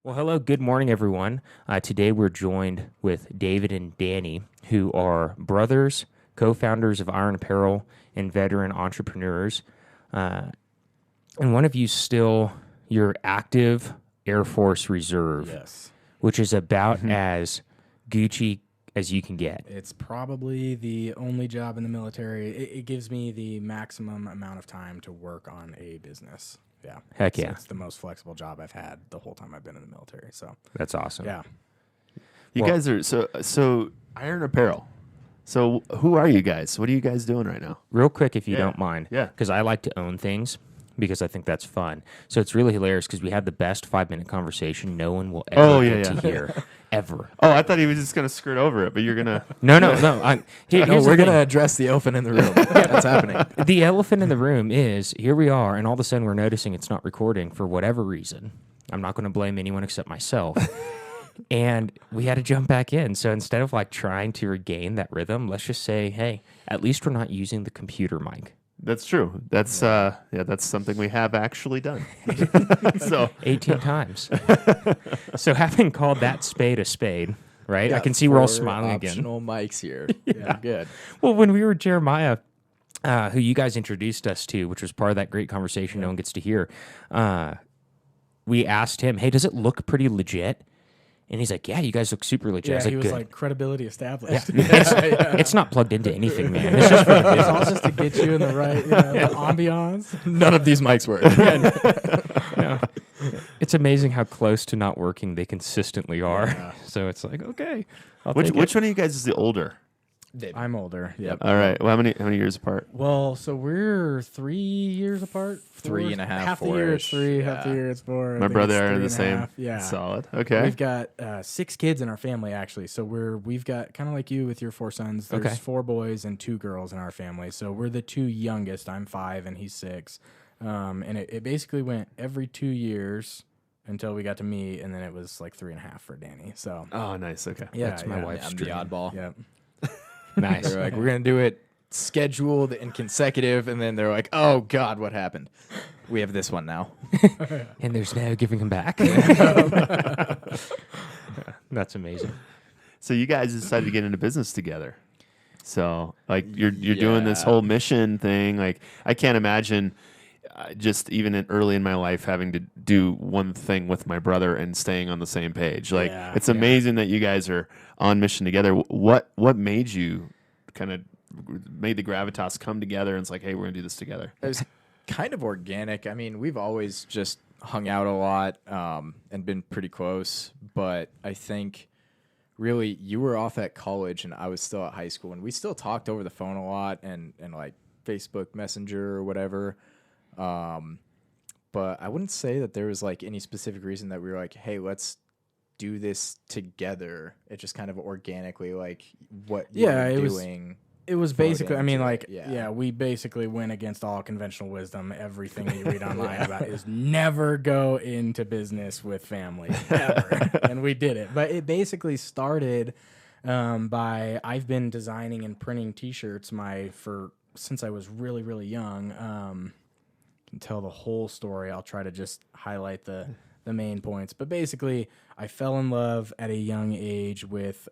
Well, hello, good morning, everyone. Today we're joined with David and Danny, who are brothers, co-founders of Iron Apparel, and veteran entrepreneurs. And one of you still your active Air Force Reserve, Yes. which is about as Gucci as you can get. It's probably the only job in the military. It gives me the maximum amount of time to work on a business. Yeah. Heck So yeah. it's the most flexible job I've had the whole time I've been in the military. So, That's awesome. yeah. You Well- guys are so Iron Apparel. So who are you guys? What are you guys doing right now? Real quick, if you Yeah. don't mind. Yeah. Because I like to own things because I think that's fun. So it's really hilarious because we have the best 5-minute conversation no one will ever Oh, yeah, get to yeah. hear. Ever. Oh, I thought he was just gonna skirt over it, but you're gonna. No. No, Here's we're the going to thing. address the elephant in the room. That's happening. The elephant in the room is here we are, and all of a sudden we're noticing it's not recording for whatever reason. I'm not going to blame anyone except myself. And we had to jump back in. So instead of like trying to regain that rhythm, let's just say, hey, at least we're not using the computer mic. That's true. That's that's something we have actually done. So 18 times. So having called that spade a spade, right? I can see we're all 4 smiling again. optional mics here. Yeah, good. Well, when we were Jeremiah, who you guys introduced us to, which was part of that great conversation no one gets to hear, we asked him, hey, does it look pretty legit? And he's like, yeah, you guys look super legit. I Yeah, was he like, was good. like, credibility established. It's not plugged into anything, man. It's just for the It's all business. just to get you in the right the ambiance. None of these mics work. No. It's amazing how close to not working they consistently are. Yeah. So it's like, okay. I'll which take which it. one of you guys is the older? I'm older. Yep. All right. Well, how many years apart? Well, so we're 3 years apart. 3.5, Half the year it's 4-ish. 3, half the Yeah. year it's 4. I My think brother it's are the 3.5. same. Yeah. Solid. Okay. We've got 6 kids in our family, actually. So we've got kind of like you with your 4 sons. There's Okay. 4 boys and 2 girls in our family. So we're the 2 youngest. I'm 5 and he's 6. And it basically went every 2 years until we got to me, and then it was like 3.5 for Danny. So Oh, nice. Okay. yeah, That's my yeah. wife's I'm the dream. oddball. Yeah. Nice. They're like, we're going to do it scheduled and consecutive. And then they're like, oh, God, what happened? We have this one now. And there's no giving him back. That's amazing. So you guys decided to get into business together. So like you're doing this Yeah. whole mission thing. Like I can't imagine just even early in my life having to do one thing with my brother and staying on the same page. Like Yeah, it's yeah. amazing that you guys are on mission together. What made you kind of made the gravitas come together and it's like, hey, we're gonna do this together? It was kind of organic. I mean, we've always just hung out a lot and been pretty close. But I think really you were off at college and I was still at high school. And we still talked over the phone a lot and like Facebook Messenger or whatever. But I wouldn't say that there was like any specific reason that we were like, hey, let's do this together. It just kind of organically like what you Yeah, were it was- doing. It was Flowed basically, I mean, into it, like, yeah. we basically went against all conventional wisdom. Everything that you read online about is never go into business with family, ever. And we did it. But it basically started by I've been designing and printing T-shirts since I was really, really young. Can tell the whole story. I'll try to just highlight the main points. But basically, I fell in love at a young age with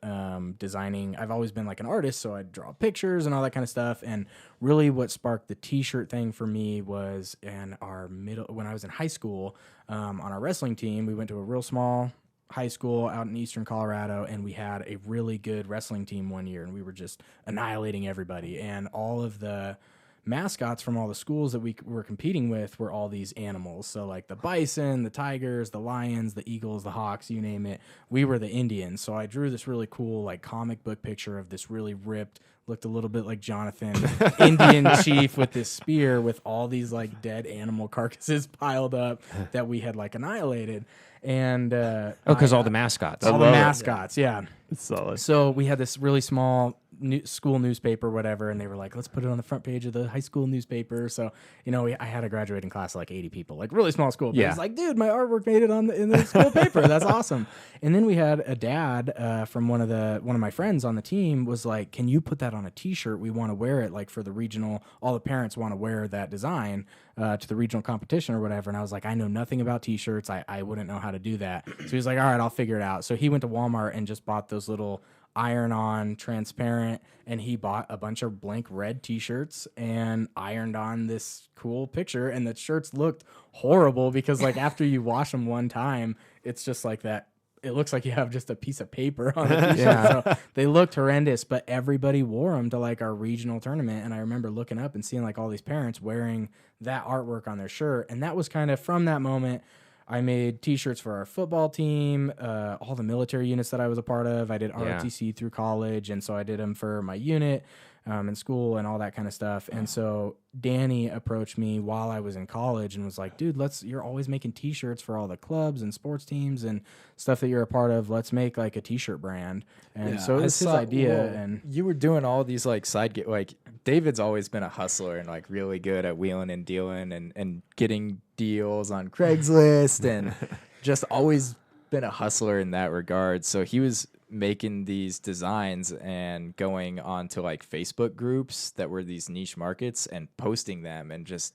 designing. I've always been like an artist, so I'd draw pictures and all that kind of stuff. And really what sparked the T-shirt thing for me was when I was in high school, on our wrestling team, we went to a real small high school out in eastern Colorado, and we had a really good wrestling team one year, and we were just annihilating everybody. And all of the mascots from all the schools that we were competing with were all these animals. So like the bison, the tigers, the lions, the eagles, the hawks, you name it. We were the Indians. So I drew this really cool like comic book picture of this really ripped, looked a little bit like Jonathan, Indian chief with this spear with all these like dead animal carcasses piled up that we had like annihilated. And Oh, because all the mascots. all the love it. mascots, yeah. It's solid. So we had this really small school newspaper, whatever, and they were like, let's put it on the front page of the high school newspaper. So, I had a graduating class of like 80 people, like really small school. But it's like, dude, my artwork made it in the school paper. That's awesome. And then we had a dad from one of my friends on the team was like, can you put that on a T-shirt? We want to wear it like for the regional. All the parents want to wear that design to the regional competition or whatever. And I was like, I know nothing about T-shirts. I wouldn't know how to do that. So he was like, all right, I'll figure it out. So he went to Walmart and just bought those little iron-on transparent, and he bought a bunch of blank red T-shirts and ironed on this cool picture. And the shirts looked horrible because like after you wash them one time, it's just like that. It looks like you have just a piece of paper on the T-shirt. So they looked horrendous, but everybody wore them to like our regional tournament. And I remember looking up and seeing like all these parents wearing that artwork on their shirt. And that was kind of from that moment. I made T-shirts for our football team, all the military units that I was a part of. I did ROTC through college, and so I did them for my unit in school and all that kind of stuff. And so Danny approached me while I was in college and was like, dude, you're always making T-shirts for all the clubs and sports teams and stuff that you're a part of. Let's make like a T-shirt brand. And so it was his idea. And you were doing all these like like David's always been a hustler and like really good at wheeling and dealing and getting deals on Craigslist and just always been a hustler in that regard. So he was making these designs and going on to like Facebook groups that were these niche markets and posting them and just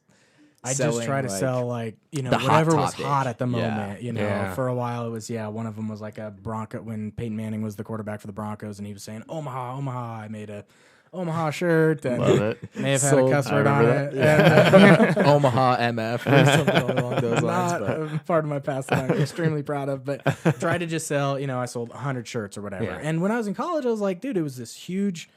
I just try to sell like, whatever was hot at the moment, for a while it was, one of them was like a Bronco when Peyton Manning was the quarterback for the Broncos and he was saying, Omaha, I made a Omaha shirt and love it. May have had a cuss word on it. And, Omaha MF or something along those lines. Not part of my past that I'm extremely proud of, but tried to just sell, I sold 100 shirts or whatever. Yeah. And when I was in college, I was like, dude, it was this huge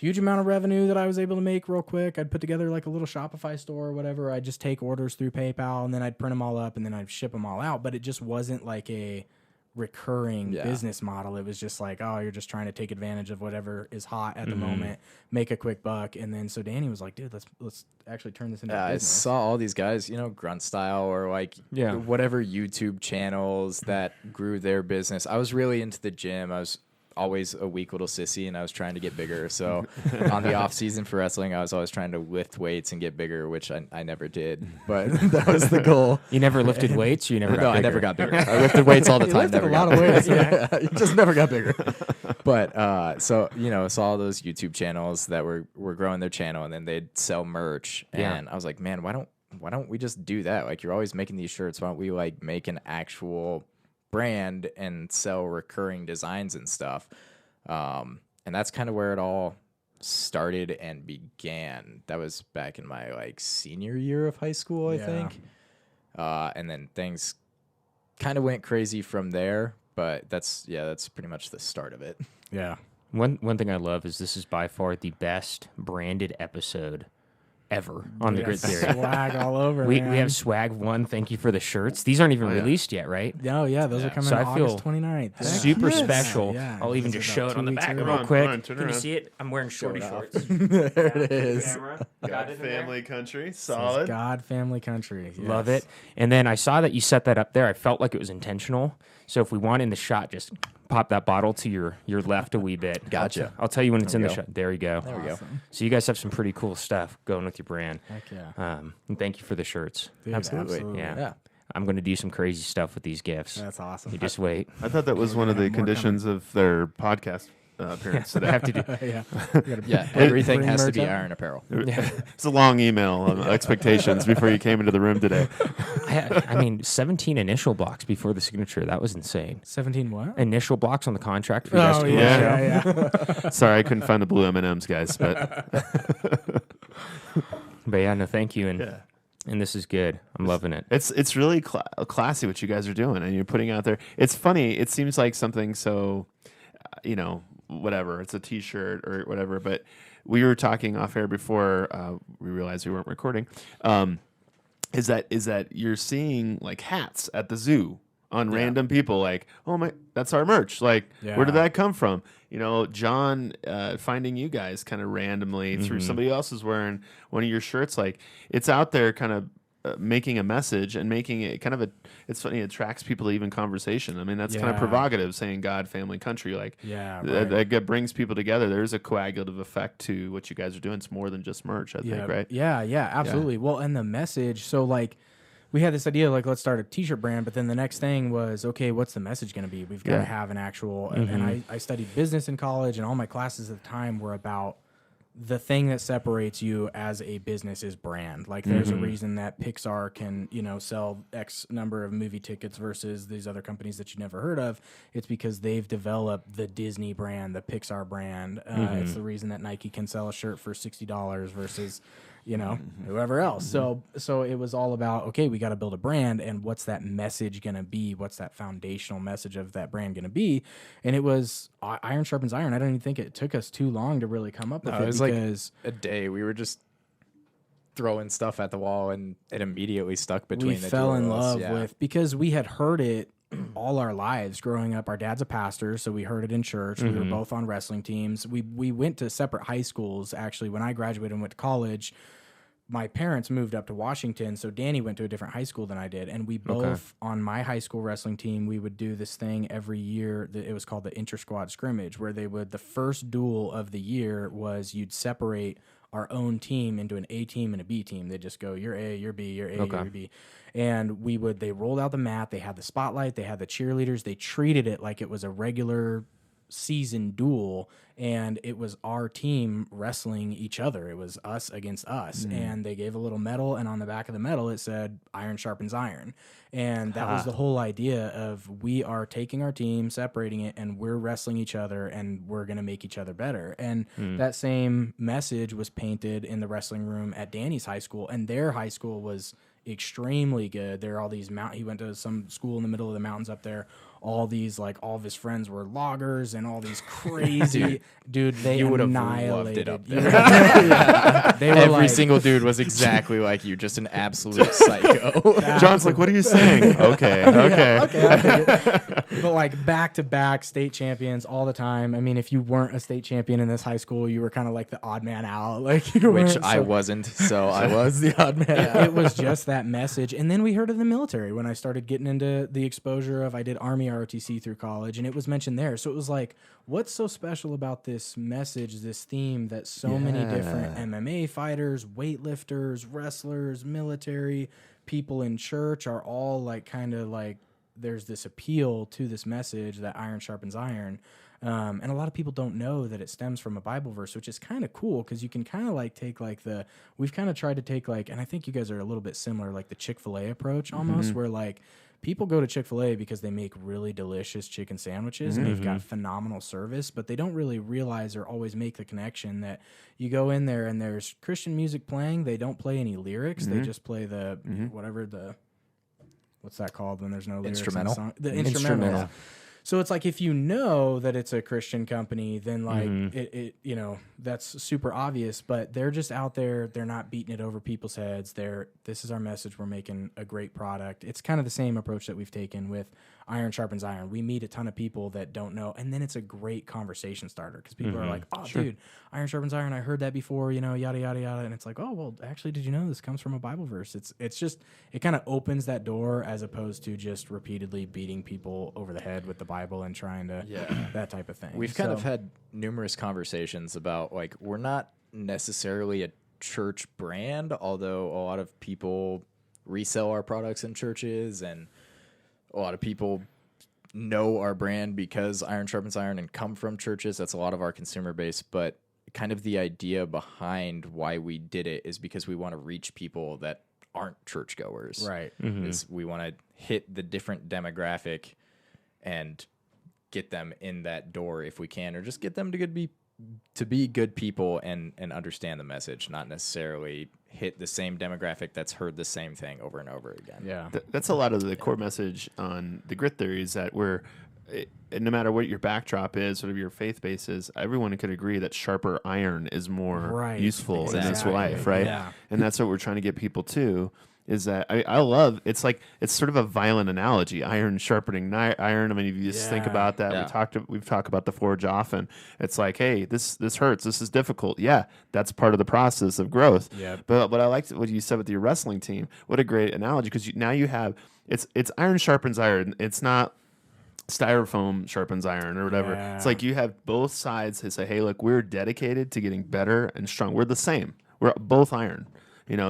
amount of revenue that I was able to make real quick. I'd put together like a little Shopify store or whatever. I'd just take orders through PayPal and then I'd print them all up and then I'd ship them all out. But it just wasn't like a recurring business model. It was just like, oh, you're just trying to take advantage of whatever is hot at the moment, make a quick buck. And then so Danny was like, dude, let's actually turn this into a business. I saw all these guys, Grunt Style or like whatever YouTube channels that grew their business. I was really into the gym. I was always a weak little sissy and I was trying to get bigger. So on the off season for wrestling, I was always trying to lift weights and get bigger, which I never did, but that was the goal. You never lifted weights? Or you never got bigger? I never got bigger. I lifted weights all the time. Never got a lot of weights. You just never got bigger. But so saw those YouTube channels that were growing their channel and then they'd sell merch. And I was like, man, why don't we just do that? Like you're always making these shirts. Why don't we like make an actual brand and sell recurring designs and stuff? And that's kind of where it all started and began. That was back in my like senior year of high school, I think. And then things kind of went crazy from there, but that's pretty much the start of it. Yeah. One thing I love is this is by far the best branded episode ever on the Grit Theory. Swag all over. We have swag one. Thank you for the shirts. These aren't even released yet, right? No, those are coming so August 29th. Super special. Yeah, I'll even just show it on the back real quick. Can you see it? I'm wearing shorty shorts. There it is. God Family Country. Solid. God Family Country. Yes. Love it. And then I saw that you set that up there. I felt like it was intentional. So if we want in the shot, just pop that bottle to your left a wee bit. Gotcha. I'll tell you when it's in the shot. There you go. There we go. So you guys have some pretty cool stuff going with your brand. Heck yeah. And thank you for the shirts. Dude, Absolutely. Yeah. I'm going to do some crazy stuff with these gifts. That's awesome. You just wait. I thought that was one of the conditions of their podcast appearance today. I have to do. Everything has to be Iron Apparel. It's a long email of expectations before you came into the room today. I mean, 17 initial blocks before the signature. That was insane. 17 what? Initial blocks on the contract for you guys to come on the show. Sorry, I couldn't find the blue M&Ms, guys. But yeah, no, thank you. And this is good. I'm loving it. It's really classy what you guys are doing, and you're putting out there. It's funny. It seems like something so, whatever. It's a T-shirt or whatever. But we were talking off air before we realized we weren't recording. Is that you're seeing like hats at the zoo on random people? Like, oh my, that's our merch. Like, where did that come from? John finding you guys kind of randomly through somebody else is wearing one of your shirts. Like, it's out there kind of making a message and making it kind of it's funny, it attracts people to even conversation. I mean, that's kind of Yeah. provocative, saying God, family, country, like Yeah, that brings people together. There's a coagulative effect to what you guys are doing. It's more than just merch, I think, right? Yeah, absolutely. Well, and the message, so like we had this idea, like, let's start a t-shirt brand, but then the next thing was, okay, what's the message going to be? We've got to have an actual, and I studied business in college, and all my classes at the time were about the thing that separates you as a business is brand. Like, there's a reason that Pixar can, sell X number of movie tickets versus these other companies that you never heard of. It's because they've developed the Disney brand, the Pixar brand. It's the reason that Nike can sell a shirt for $60 versus, whoever else. So it was all about, okay, we got to build a brand, and what's that message going to be? What's that foundational message of that brand going to be? And it was Iron Sharpens Iron. I don't even think it took us too long to really come up with it. It was because like a day. We were just throwing stuff at the wall, and it immediately stuck between the two fell in of us. love with, because we had heard it all our lives growing up. Our dad's a pastor, so we heard it in church. We were both on wrestling teams. We went to separate high schools. Actually, when I graduated and went to college, my parents moved up to Washington, so Danny went to a different high school than I did. And we both, on my high school wrestling team, we would do this thing every year. It was called the inter-squad scrimmage, where the first duel of the year was you'd separate our own team into an A team and a B team. They just go, you're A, you're B, you're A, you're B. And they rolled out the mat, they had the spotlight, they had the cheerleaders, they treated it like it was a regular season duel, and it was our team wrestling each other. It was us against us, and they gave a little medal, and on the back of the medal it said Iron Sharpens Iron. And that was the whole idea of, we are taking our team, separating it, and we're wrestling each other, and we're going to make each other better. And that same message was painted in the wrestling room at Danny's high school, and their high school was extremely good. There are all these he went to some school in the middle of the mountains up there. All of his friends were loggers, and all these crazy dude. They You would have annihilated loved it up there. They were Every single dude was exactly like you, just an absolute psycho. John's like, what are you saying? Okay. But like back to back state champions all the time. I mean, if you weren't a state champion in this high school, you were kind of like the odd man out. Like, you Which weren't, I wasn't, so I was the odd man out. It was just that message. And then we heard of the military when I started getting into the exposure of, I did Army ROTC through college, and it was mentioned there. So it was like, what's so special about this message, this theme, that so many different MMA fighters, weightlifters, wrestlers, military people in church are all like, kind of like, there's this appeal to this message that iron sharpens iron. And a lot of people don't know that it stems from a Bible verse, which is kind of cool, because you can kind of like take like we've kind of tried to take like, and I think you guys are a little bit similar, like the Chick-fil-A approach almost, where like people go to Chick-fil-A because they make really delicious chicken sandwiches and they've got phenomenal service, but they don't really realize or always make the connection that you go in there and there's Christian music playing. They don't play any lyrics. They just play what's that called when there's no lyrics in the song? The instrumental. So it's like, if you know that it's a Christian company, then like it that's super obvious, but they're just out there. They're not beating it over people's heads. This is our message. We're making a great product. It's kind of the same approach that we've taken with Iron Sharpens Iron. We meet a ton of people that don't know, and then it's a great conversation starter, because people are like, oh, dude, Iron Sharpens Iron. I heard that before, yada, yada, yada. And it's like, oh, well, actually, did you know this comes from a Bible verse? It's just, it kind of opens that door, as opposed to just repeatedly beating people over the head with the Bible and trying to, that type of thing. We've kind of had numerous conversations about, like, we're not necessarily a church brand, although a lot of people resell our products in churches, and a lot of people know our brand because Iron Sharpens Iron and come from churches. That's a lot of our consumer base, but kind of the idea behind why we did it is because we want to reach people that aren't churchgoers. Right. Is we want to hit the different demographic and get them in that door if we can, or just get them to be good people and understand the message, not necessarily hit the same demographic that's heard the same thing over and over again. Yeah. That's a lot of the core message on the grit theory, is that no matter what your backdrop is, whatever your faith base is, everyone could agree that sharper iron is more useful in this life, right? Yeah. And that's what we're trying to get people to. is that I love, it's like, it's sort of a violent analogy, iron sharpening iron. I mean, if you just think about that, Yeah. we've talked about the forge often. It's like, hey, this hurts, this is difficult. Yeah, that's part of the process of growth. Yep. But I liked what you said with your wrestling team. What a great analogy, because now you have, it's iron sharpens iron. It's not styrofoam sharpens iron or whatever. Yeah. It's like you have both sides who say, hey, look, we're dedicated to getting better and strong. We're the same. We're both iron,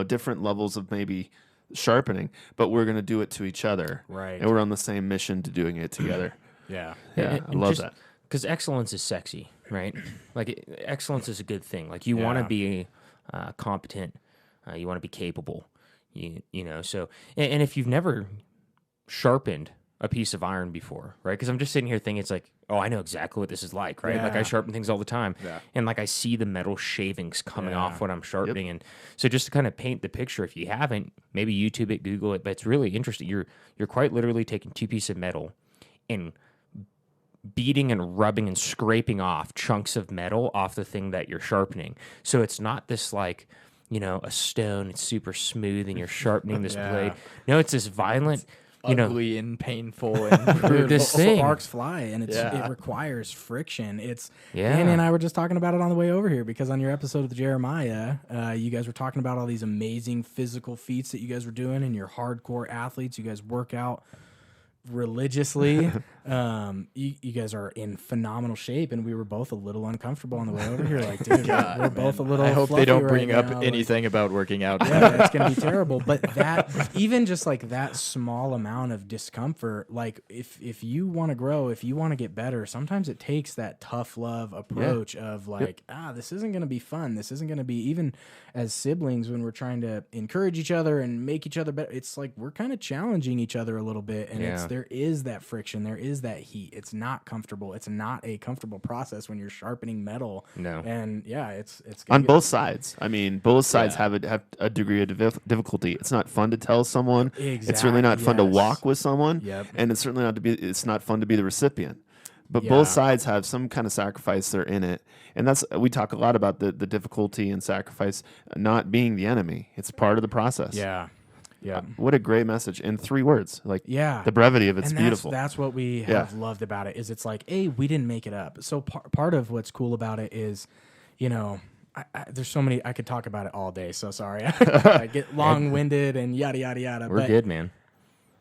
different levels of maybe sharpening, but we're going to do it to each other. Right. And we're on the same mission to doing it together. Yeah. Yeah, I love that. Because excellence is sexy, right? Like excellence is a good thing. Like you want to be competent, you want to be capable, So, and if you've never sharpened a piece of iron before, right? Because I'm just sitting here thinking, it's like, oh, I know exactly what this is like, right? Like I Yeah. sharpen things all the time, and like I see the metal shavings coming off when I'm sharpening, and so just to kind of paint the picture, if you haven't, maybe YouTube it, Google it, but it's really interesting. You're quite literally taking two pieces of metal and beating and rubbing and scraping off chunks of metal off the thing that you're sharpening. So it's not this like, a stone, it's super smooth and you're sharpening this blade. No, it's this violent, Ugly and painful and this thing. Sparks fly, and it requires friction. It's Yeah. Andy and I were just talking about it on the way over here, because on your episode with Jeremiah, you guys were talking about all these amazing physical feats that you guys were doing, and you're hardcore athletes. You guys work out religiously. You guys are in phenomenal shape, and we were both a little uncomfortable on the way over here. Like, dude, we're both a little. I hope they fluffy don't right bring up now. anything about working out. Yeah, it's gonna be terrible. But that, even just like that small amount of discomfort, like if you want to grow, if you want to get better, sometimes it takes that tough love approach of like, this isn't gonna be fun. This isn't gonna be, even as siblings when we're trying to encourage each other and make each other better. It's like we're kind of challenging each other a little bit, and there is that friction, there is that heat. It's not comfortable. It's not a comfortable process when you're sharpening metal. No. And it's On both sides. I mean, both sides have a degree of difficulty. It's not fun to tell someone. It's certainly not fun to walk with someone. Yep. And it's certainly it's not fun to be the recipient. But both sides have some kind of sacrifice there in it. And we talk a lot about the difficulty and sacrifice not being the enemy. It's part of the process. Yeah. What a great message in 3 words. Like, Yeah. the brevity of it's And beautiful. That's what we have loved about it, is it's like, hey, we didn't make it up. So part of what's cool about it is, there's so many, I could talk about it all day. So sorry. I get long-winded and yada, yada, yada. We're good, man.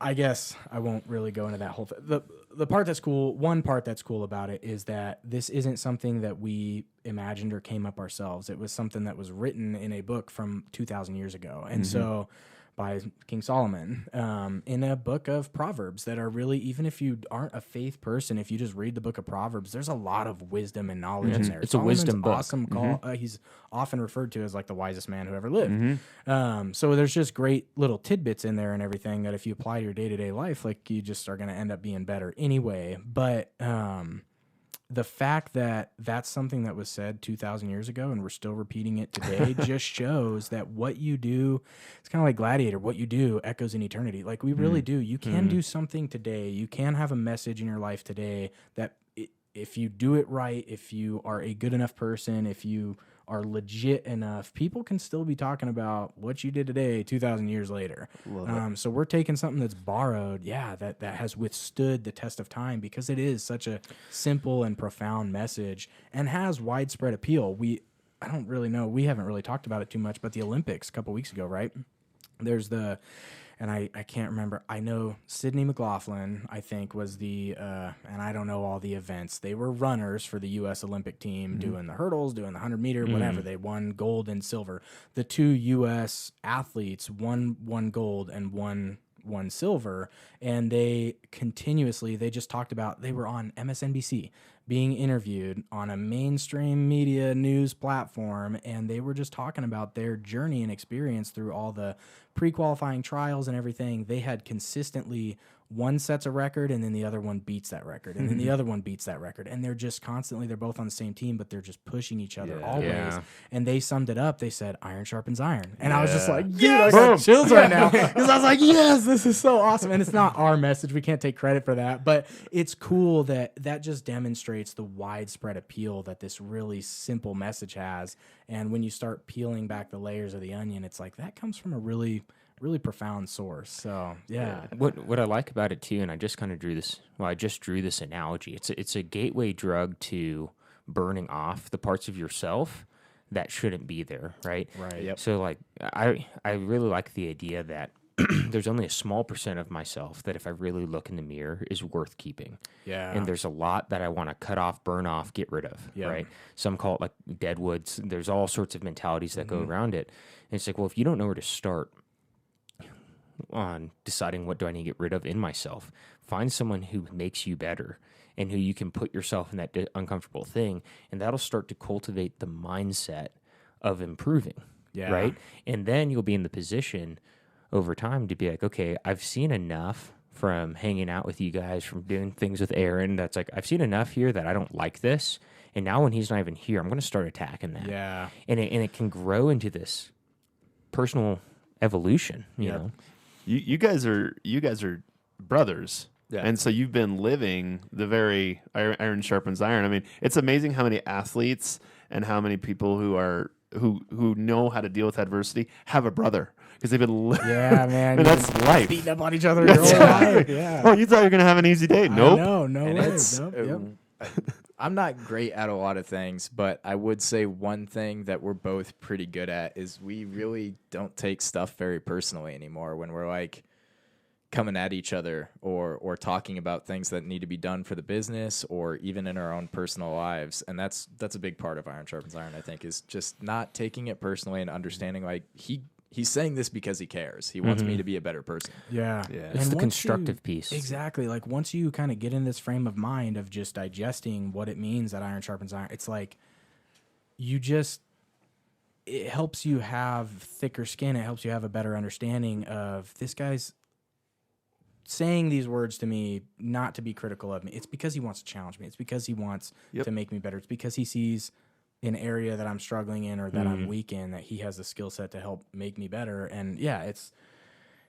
I guess I won't really go into that whole thing. The part that's cool, one part that's cool about it is that this isn't something that we imagined or came up ourselves. It was something that was written in a book from 2,000 years ago. And so by King Solomon, in a book of Proverbs that are really, even if you aren't a faith person, if you just read the book of Proverbs, there's a lot of wisdom and knowledge in there. It's a wisdom book. Awesome call. He's often referred to as like the wisest man who ever lived. So there's just great little tidbits in there and everything that if you apply to your day-to-day life, like you just are going to end up being better anyway. But the fact that that's something that was said 2,000 years ago and we're still repeating it today just shows that what you do, it's kind of like Gladiator, what you do echoes in eternity. Like we really do. You can do something today. You can have a message in your life today that if you do it right, if you are a good enough person, if you are legit enough, people can still be talking about what you did today 2,000 years later. So we're taking something that's borrowed, that has withstood the test of time because it is such a simple and profound message and has widespread appeal. I don't really know, we haven't really talked about it too much, but the Olympics a couple weeks ago, right? There's and I can't remember. I know Sydney McLaughlin, I think, was and I don't know all the events. They were runners for the U.S. Olympic team doing the hurdles, doing the 100-meter, whatever. They won gold and silver. The 2 U.S. athletes won gold and won silver, and they just talked about, they were on MSNBC being interviewed on a mainstream media news platform, and they were just talking about their journey and experience through all the pre-qualifying trials and everything. They had consistently, one sets a record and then the other one beats that record and then the other one beats that record, and they're just constantly, they're both on the same team, but they're just pushing each other always. And they summed it up, they said iron sharpens iron, and I was just like, dude, I got chills right now because I was like, yes, this is so awesome. And it's not our message, we can't take credit for that, but it's cool that just demonstrates the widespread appeal that this really simple message has. And when you start peeling back the layers of the onion, it's like that comes from a really really profound source. So yeah. What I like about it too, and I just kind of drew this. Well, I just drew this analogy. It's a gateway drug to burning off the parts of yourself that shouldn't be there, right? Right. Yep. So like I really like the idea that there's only a small percent of myself that if I really look in the mirror is worth keeping. Yeah. And there's a lot that I want to cut off, burn off, get rid of, Yeah. right? Some call it like deadwoods. There's all sorts of mentalities that go around it. And it's like, well, if you don't know where to start on deciding what do I need to get rid of in myself, find someone who makes you better and who you can put yourself in that uncomfortable thing, and that'll start to cultivate the mindset of improving, Yeah. right? And then you'll be in the position over time to be like, okay, I've seen enough from hanging out with you guys, from doing things with Aaron, that's like, I've seen enough here that I don't like this, and now when he's not even here, I'm going to start attacking that. Yeah. And it can grow into this personal evolution, you know? You guys are brothers. Yeah. And so you've been living the very iron sharpens iron. I mean, it's amazing how many athletes and how many people who know how to deal with adversity have a brother, because they've been Yeah, man. and that's life. Beating up on each other your whole life. Yeah. Oh, you thought you were gonna have an easy day? Nope. No And way. it's, Nope. Yep. I'm not great at a lot of things, but I would say one thing that we're both pretty good at is we really don't take stuff very personally anymore when we're like coming at each other or talking about things that need to be done for the business or even in our own personal lives. And that's a big part of Iron Sharpens Iron, I think, is just not taking it personally and understanding like he's saying this because he cares. He wants me to be a better person. Yeah. Yeah. It's And the once constructive piece. Exactly. Like once you kind of get in this frame of mind of just digesting what it means that iron sharpens iron, it's like it helps you have thicker skin. It helps you have a better understanding of this guy's saying these words to me not to be critical of me. It's because he wants to challenge me. It's because he wants to make me better. It's because he sees an area that I'm struggling in or that I'm weak in, that he has the skill set to help make me better. And yeah,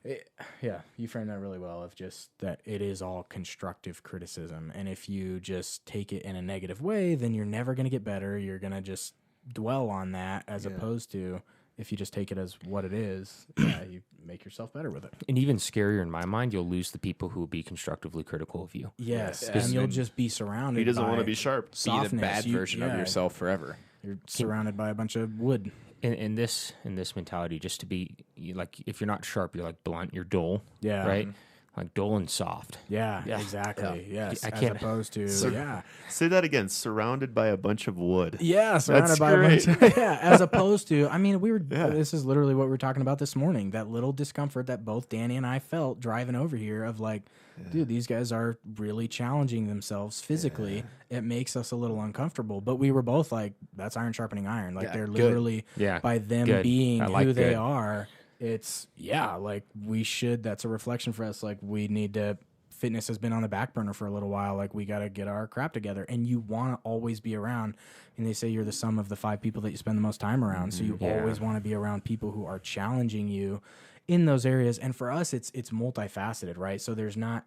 you framed that really well, of just that it is all constructive criticism. And if you just take it in a negative way, then you're never going to get better. You're going to just dwell on that, as opposed to if you just take it as what it is, you make yourself better with it. And even scarier in my mind, you'll lose the people who will be constructively critical of you. Yes, Yeah. and you'll just be surrounded. He doesn't by want to be sharp. Be the softness. bad version of yourself forever. You're surrounded by a bunch of wood. In this mentality, just to be like, if you're not sharp, you're like blunt, you're dull, Yeah. right? Like dull and soft. Yeah, Yeah. exactly. Yes, I as can't- opposed to Say that again. Surrounded by a bunch of wood. surrounded That's by great. a bunch. As opposed to, I mean, this is literally what we were talking about this morning. That little discomfort that both Danny and I felt driving over here of like, dude, these guys are really challenging themselves physically. It makes us a little uncomfortable, but we were both like, that's iron sharpening iron. Like they're literally Yeah, by them good. being I like who they good. are. It's like we should. That's a reflection for us. Like we need to. Fitness has been on the back burner for a little while. Like we got to get our crap together, and you want to always be around. And they say you're the sum of the 5 people that you spend the most time around. So you always want to be around people who are challenging you in those areas. And for us, it's multifaceted, right? So there's not.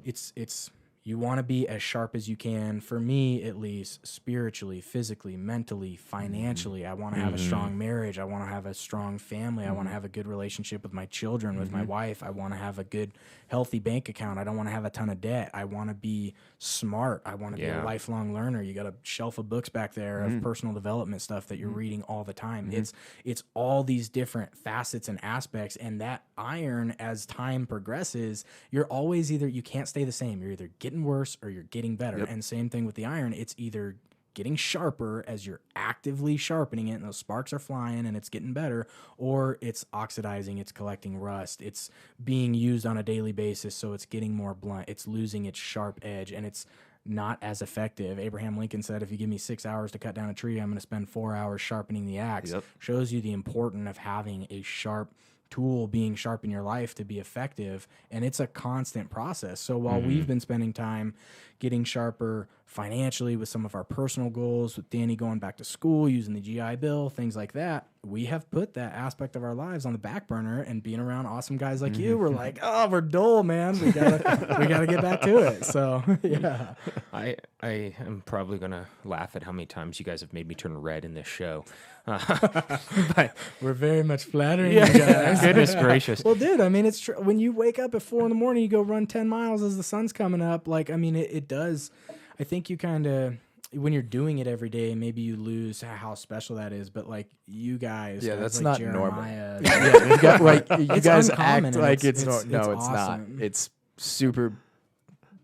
It's you want to be as sharp as you can. For me, at least, spiritually, physically, mentally, financially. I want to have a strong marriage. I want to have a strong family. I want to have a good relationship with my children, with my wife. I want to have a good, healthy bank account. I don't want to have a ton of debt. I want to be smart. I want to be a lifelong learner. You got a shelf of books back there of personal development stuff that you're reading all the time. It's all these different facets and aspects. And that iron, as time progresses, you're always you can't stay the same. You're either getting worse or you're getting better. And same thing with the iron. It's either getting sharper as you're actively sharpening it and those sparks are flying and it's getting better, or it's oxidizing, it's collecting rust, it's being used on a daily basis, so it's getting more blunt, it's losing its sharp edge, and it's not as effective. Abraham Lincoln said, if you give me 6 hours to cut down a tree, I'm going to spend 4 hours sharpening the axe. Shows you the importance of having a sharp tool being sharp in your life to be effective, and it's a constant process. So while we've been spending time getting sharper financially with some of our personal goals, with Danny going back to school, using the GI Bill, things like that, we have put that aspect of our lives on the back burner, and being around awesome guys like you, we're like, oh, we're dull, man. We gotta get back to it. So yeah. I I am probably going to laugh at how many times you guys have made me turn red in this show. But We're very much flattering you guys. goodness gracious. Well, dude, I mean, it's true. When you wake up at 4 a.m, you go run 10 miles as the sun's coming up. Like, I mean, it does. I think you kind of, when you're doing it every day, maybe you lose how special that is. But like you guys, Yeah, guys that's like not normal. Jeremiah, Yeah, you It's guys uncommon, act and like it's it's not. awesome. It's super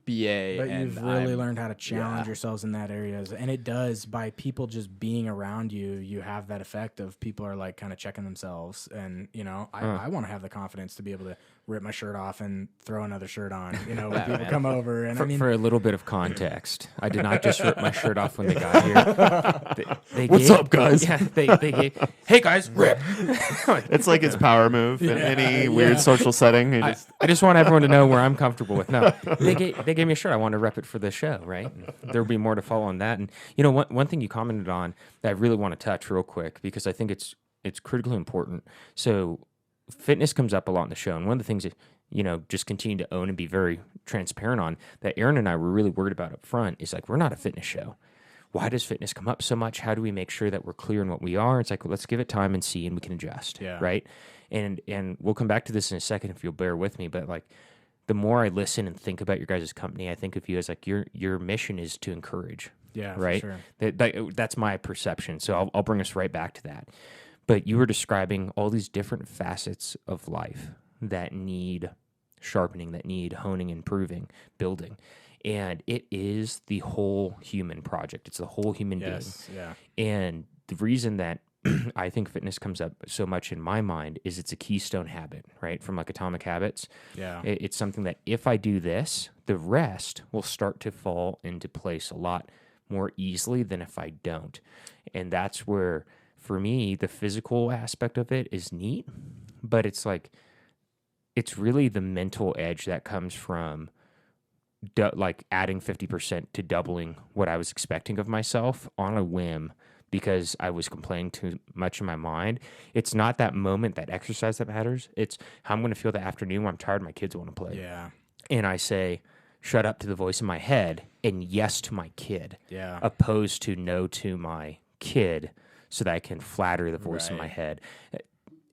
BA. But and you've really I'm- learned how to challenge yeah. yourselves in that areas. And it does, by people just being around you, you have that effect of people are like kind of checking themselves. And, you know, I want to have the confidence to be able to rip my shirt off and throw another shirt on, you know, when Yeah, people man. come over. And For, I mean, for a little bit of context, I did not just rip my shirt off when they got here. They What's gave- up, guys? Yeah, they gave, hey guys, rip. It's like its power move in any weird social setting. You just, I just want everyone to know where I'm comfortable with. No, they gave me a shirt. I wanted to rep it for the show, right? There'll be more to follow on that. And you know, one thing you commented on that I really want to touch real quick because I think it's critically important. So fitness comes up a lot in the show, and one of the things that you know just continue to own and be very transparent on that Aaron and I were really worried about up front is like we're not a fitness show. Why does fitness come up so much? How do we make sure that we're clear in what we are? It's like, well, let's give it time and see, and we can adjust, Yeah. right? And we'll come back to this in a second if you'll bear with me. But like, the more I listen and think about your guys' company, I think of you as like your mission is to encourage, yeah, right? for sure. That's my perception. So I'll bring us right back to that. But you were describing all these different facets of life that need sharpening, that need honing, improving, building. And it is the whole human project. It's the whole human Yes, yeah. being. And the reason that I think fitness comes up so much in my mind is it's a keystone habit, right? From like Atomic Habits. Yeah. It's something that if I do this, the rest will start to fall into place a lot more easily than if I don't. And that's where, for me, the physical aspect of it is neat, but it's like, it's really the mental edge that comes from like adding 50% to doubling what I was expecting of myself on a whim because I was complaining too much in my mind. It's not that moment, that exercise that matters. It's how I'm going to feel the afternoon when I'm tired, my kids want to play. Yeah. And I say, shut up to the voice in my head and yes to my kid, Yeah. opposed to no to my kid so that I can flatter the voice in my Right. head.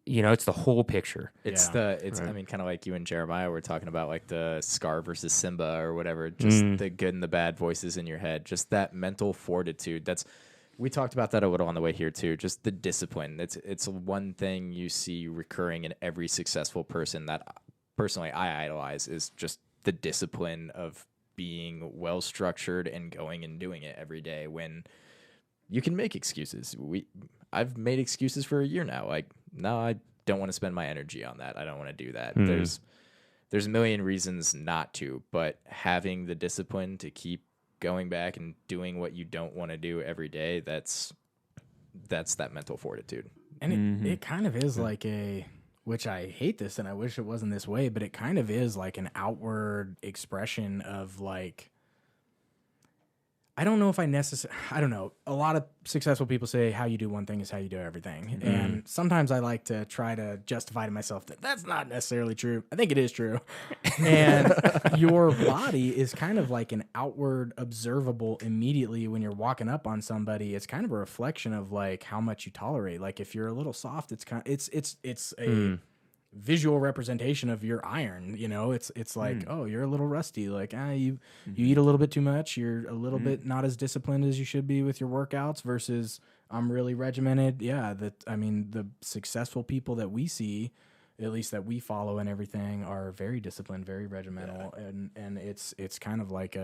You know, it's the whole picture. It's Yeah. I mean, kind of like you and Jeremiah were talking about, like the Scar versus Simba or whatever. Just the good and the bad voices in your head. Just that mental fortitude. We talked about that a little on the way here too. Just the discipline. It's one thing you see recurring in every successful person that personally I idolize is just the discipline of being well structured and going and doing it every day. When you can make excuses. I've made excuses for a year now. Like, no, I don't want to spend my energy on that. I don't want to do that. There's a million reasons not to, but having the discipline to keep going back and doing what you don't want to do every day, that's that mental fortitude. And it kind of is like which I hate this and I wish it wasn't this way, but it kind of is like an outward expression of like, I don't know if I don't know. A lot of successful people say how you do one thing is how you do everything. And sometimes I like to try to justify to myself that that's not necessarily true. I think it is true. And your body is kind of like an outward observable immediately when you're walking up on somebody. It's kind of a reflection of like how much you tolerate. Like if you're a little soft, it's kind of, it's a visual representation of your iron. You know, it's like, oh, you're a little rusty. Like, you eat a little bit too much. You're a little bit not as disciplined as you should be with your workouts versus I'm really regimented. Yeah. The successful people that we see, at least that we follow and everything, are very disciplined, very regimental. Yeah. And it's kind of like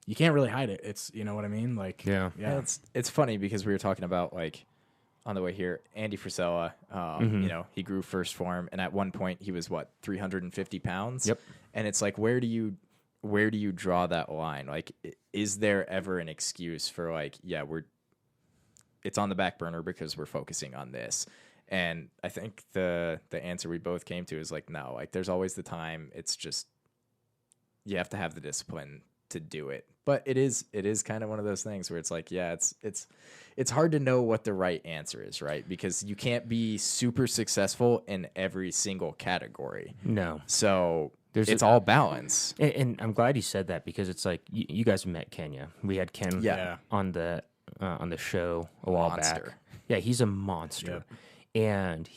you can't really hide it. It's, you know what I mean? Like, Yeah. It's funny because we were talking about like, on the way here, Andy Frisella, you know, he grew first form, and at one point he was 350 pounds. Yep. And it's like, where do you draw that line? Like, is there ever an excuse for like, yeah, it's on the back burner because we're focusing on this? And I think the answer we both came to is like, no, like there's always the time. It's just you have to have the discipline to do it. But it is kind of one of those things where it's like, yeah, it's hard to know what the right answer is, right? Because you can't be super successful in every single category. No. So it's all balance. And I'm glad you said that, because it's like you guys met Kenya. We had Ken Yeah. on the show a while Monster. back. Yeah, he's a monster. And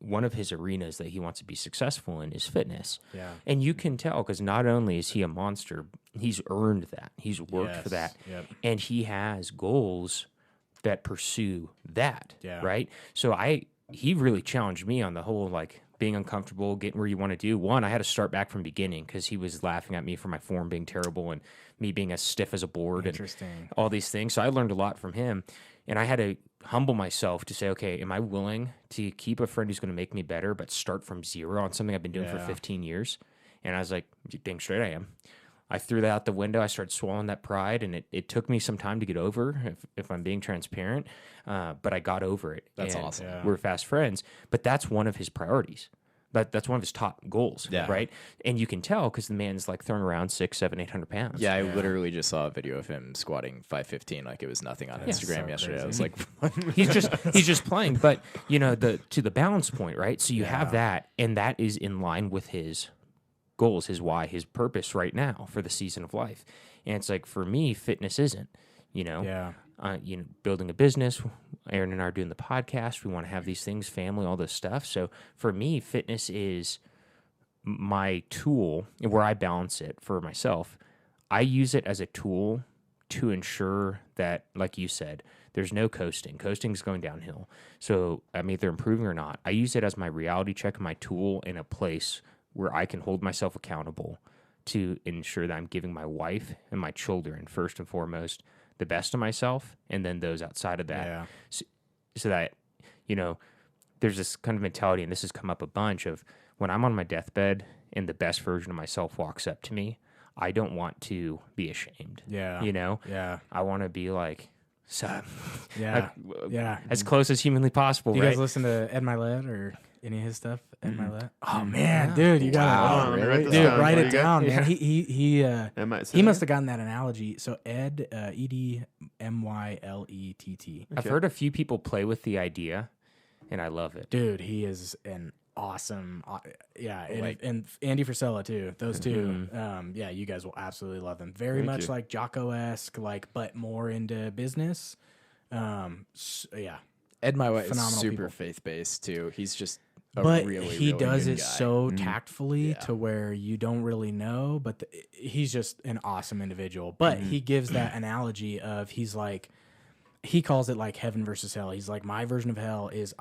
one of his arenas that he wants to be successful in is fitness. Yeah. And you can tell, because not only is he a monster, he's earned that. He's worked for that. Yep. And he has goals that pursue that. Yeah. Right? So he really challenged me on the whole, like, being uncomfortable, getting where you want to do. One, I had to start back from beginning, because he was laughing at me for my form being terrible and me being as stiff as a board and all these things. So I learned a lot from him, and I had to humble myself to say, okay, am I willing to keep a friend who's going to make me better, but start from zero on something I've been doing for 15 years? And I was like, dang straight I am. I threw that out the window. I started swallowing that pride, and it took me some time to get over, if I'm being transparent. But I got over it. That's and awesome. We're fast friends. But that's one of his priorities. That's one of his top goals, right? And you can tell, because the man's like throwing around 600, 700, 800 pounds. Yeah, I literally just saw a video of him squatting 515 like it was nothing on Instagram yesterday. crazy. I was like, he's just playing. But to the balance point, right? So you have that, and that is in line with his goals, his why, his purpose right now for the season of life. And it's like, for me, fitness isn't. Building a business. Aaron and I are doing the podcast. We want to have these things, family, all this stuff. So for me, fitness is my tool, where I balance it for myself. I use it as a tool to ensure that, like you said, there's no coasting. Coasting is going downhill. So I'm either improving or not. I use it as my reality check, my tool, in a place where I can hold myself accountable to ensure that I'm giving my wife and my children, first and foremost, the best of myself, and then those outside of that. Yeah. So that, there's this kind of mentality, and this has come up a bunch, of when I'm on my deathbed and the best version of myself walks up to me, I don't want to be ashamed. Yeah. Yeah. I want to be like, so, Yeah. Yeah. as close as humanly possible, Do you right? guys listen to Ed Milet or any of his stuff? Ed Milet? Oh man, dude, you gotta write it down, man. He must have gotten that analogy. So Ed, EDMYLETT. I've heard a few people play with the idea, and I love it. Dude, he is an awesome, and Andy Frisella too. Those two, you guys will absolutely love them. Very much like Jocko-esque, but more into business. Ed Milet is super faith based too. He's just but really, he really does good it guy. so tactfully to where you don't really know, but he's just an awesome individual. But he gives that analogy of, he's like, he calls it like heaven versus hell. He's like, my version of hell is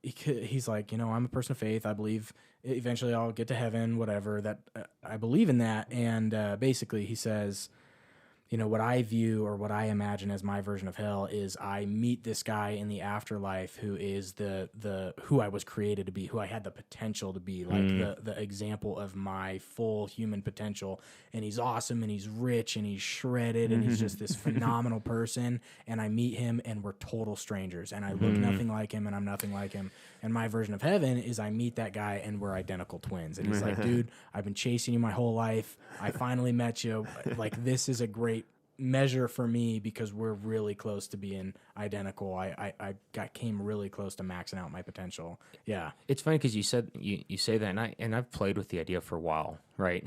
he's like, I'm a person of faith. I believe eventually I'll get to heaven, whatever, that I believe in that. And basically he says, what I view or what I imagine as my version of hell is I meet this guy in the afterlife who is the who I was created to be, who I had the potential to be, like the example of my full human potential. And he's awesome, and he's rich, and he's shredded, and he's just this phenomenal person. And I meet him, and we're total strangers, and I look nothing like him, and I'm nothing like him. And my version of heaven is I meet that guy, and we're identical twins. And he's like, dude, I've been chasing you my whole life. I finally met you. Like, this is a great measure for me, because we're really close to being identical. I came really close to maxing out my potential. Yeah. It's funny, because you said you say that, and I've played with the idea for a while, right?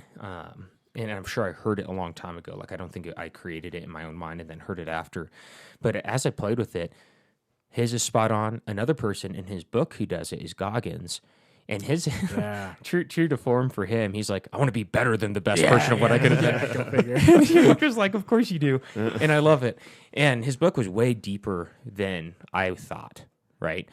And I'm sure I heard it a long time ago. Like, I don't think I created it in my own mind and then heard it after. But as I played with it, his is spot on. Another person in his book who does it is Goggins. And his true to form for him, he's like, I want to be better than the best version of what I could have done. Go figure. And you're just like, of course you do. And I love it. And his book was way deeper than I thought, right?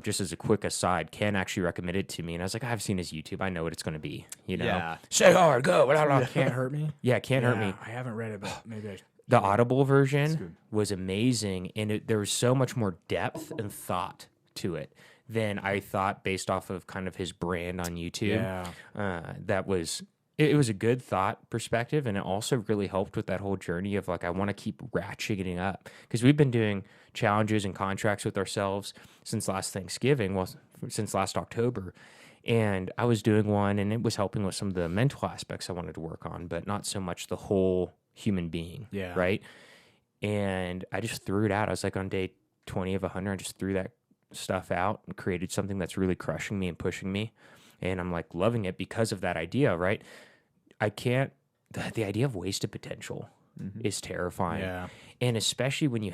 Just as a quick aside, Ken actually recommended it to me, and I was like, I've seen his YouTube. I know what it's going to be. Yeah. Say hard, go. Blah, blah. Can't hurt me. Yeah, Can't Hurt Me. I haven't read it, but maybe I should. The Audible version was amazing, and there was so much more depth and thought to it than I thought, based off of kind of his brand on YouTube. Yeah. It was a good thought perspective, and it also really helped with that whole journey of, like, I want to keep ratcheting up, because we've been doing challenges and contracts with ourselves since last Thanksgiving, since last October. And I was doing one, and it was helping with some of the mental aspects I wanted to work on, but not so much the whole human being. Yeah. Right. And I just threw it out. I was like, on day 20 of 100, I just threw that stuff out and created something that's really crushing me and pushing me. and I'm like loving it because of that idea, right? I can't, the idea of wasted potential is terrifying. Yeah. And especially when you're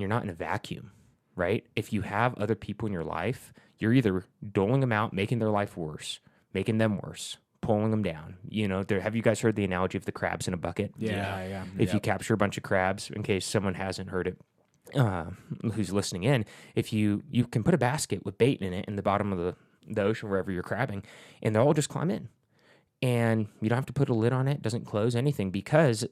not in a vacuum, right? If you have other people in your life, you're either doling them out, making their life worse, making them worse, pulling them down. Have you guys heard the analogy of the crabs in a bucket? Yeah. If you capture a bunch of crabs, in case someone hasn't heard it, who's listening in, if you can put a basket with bait in it in the bottom of the ocean, wherever you're crabbing, and they'll all just climb in. And you don't have to put a lid on it. It doesn't close anything, because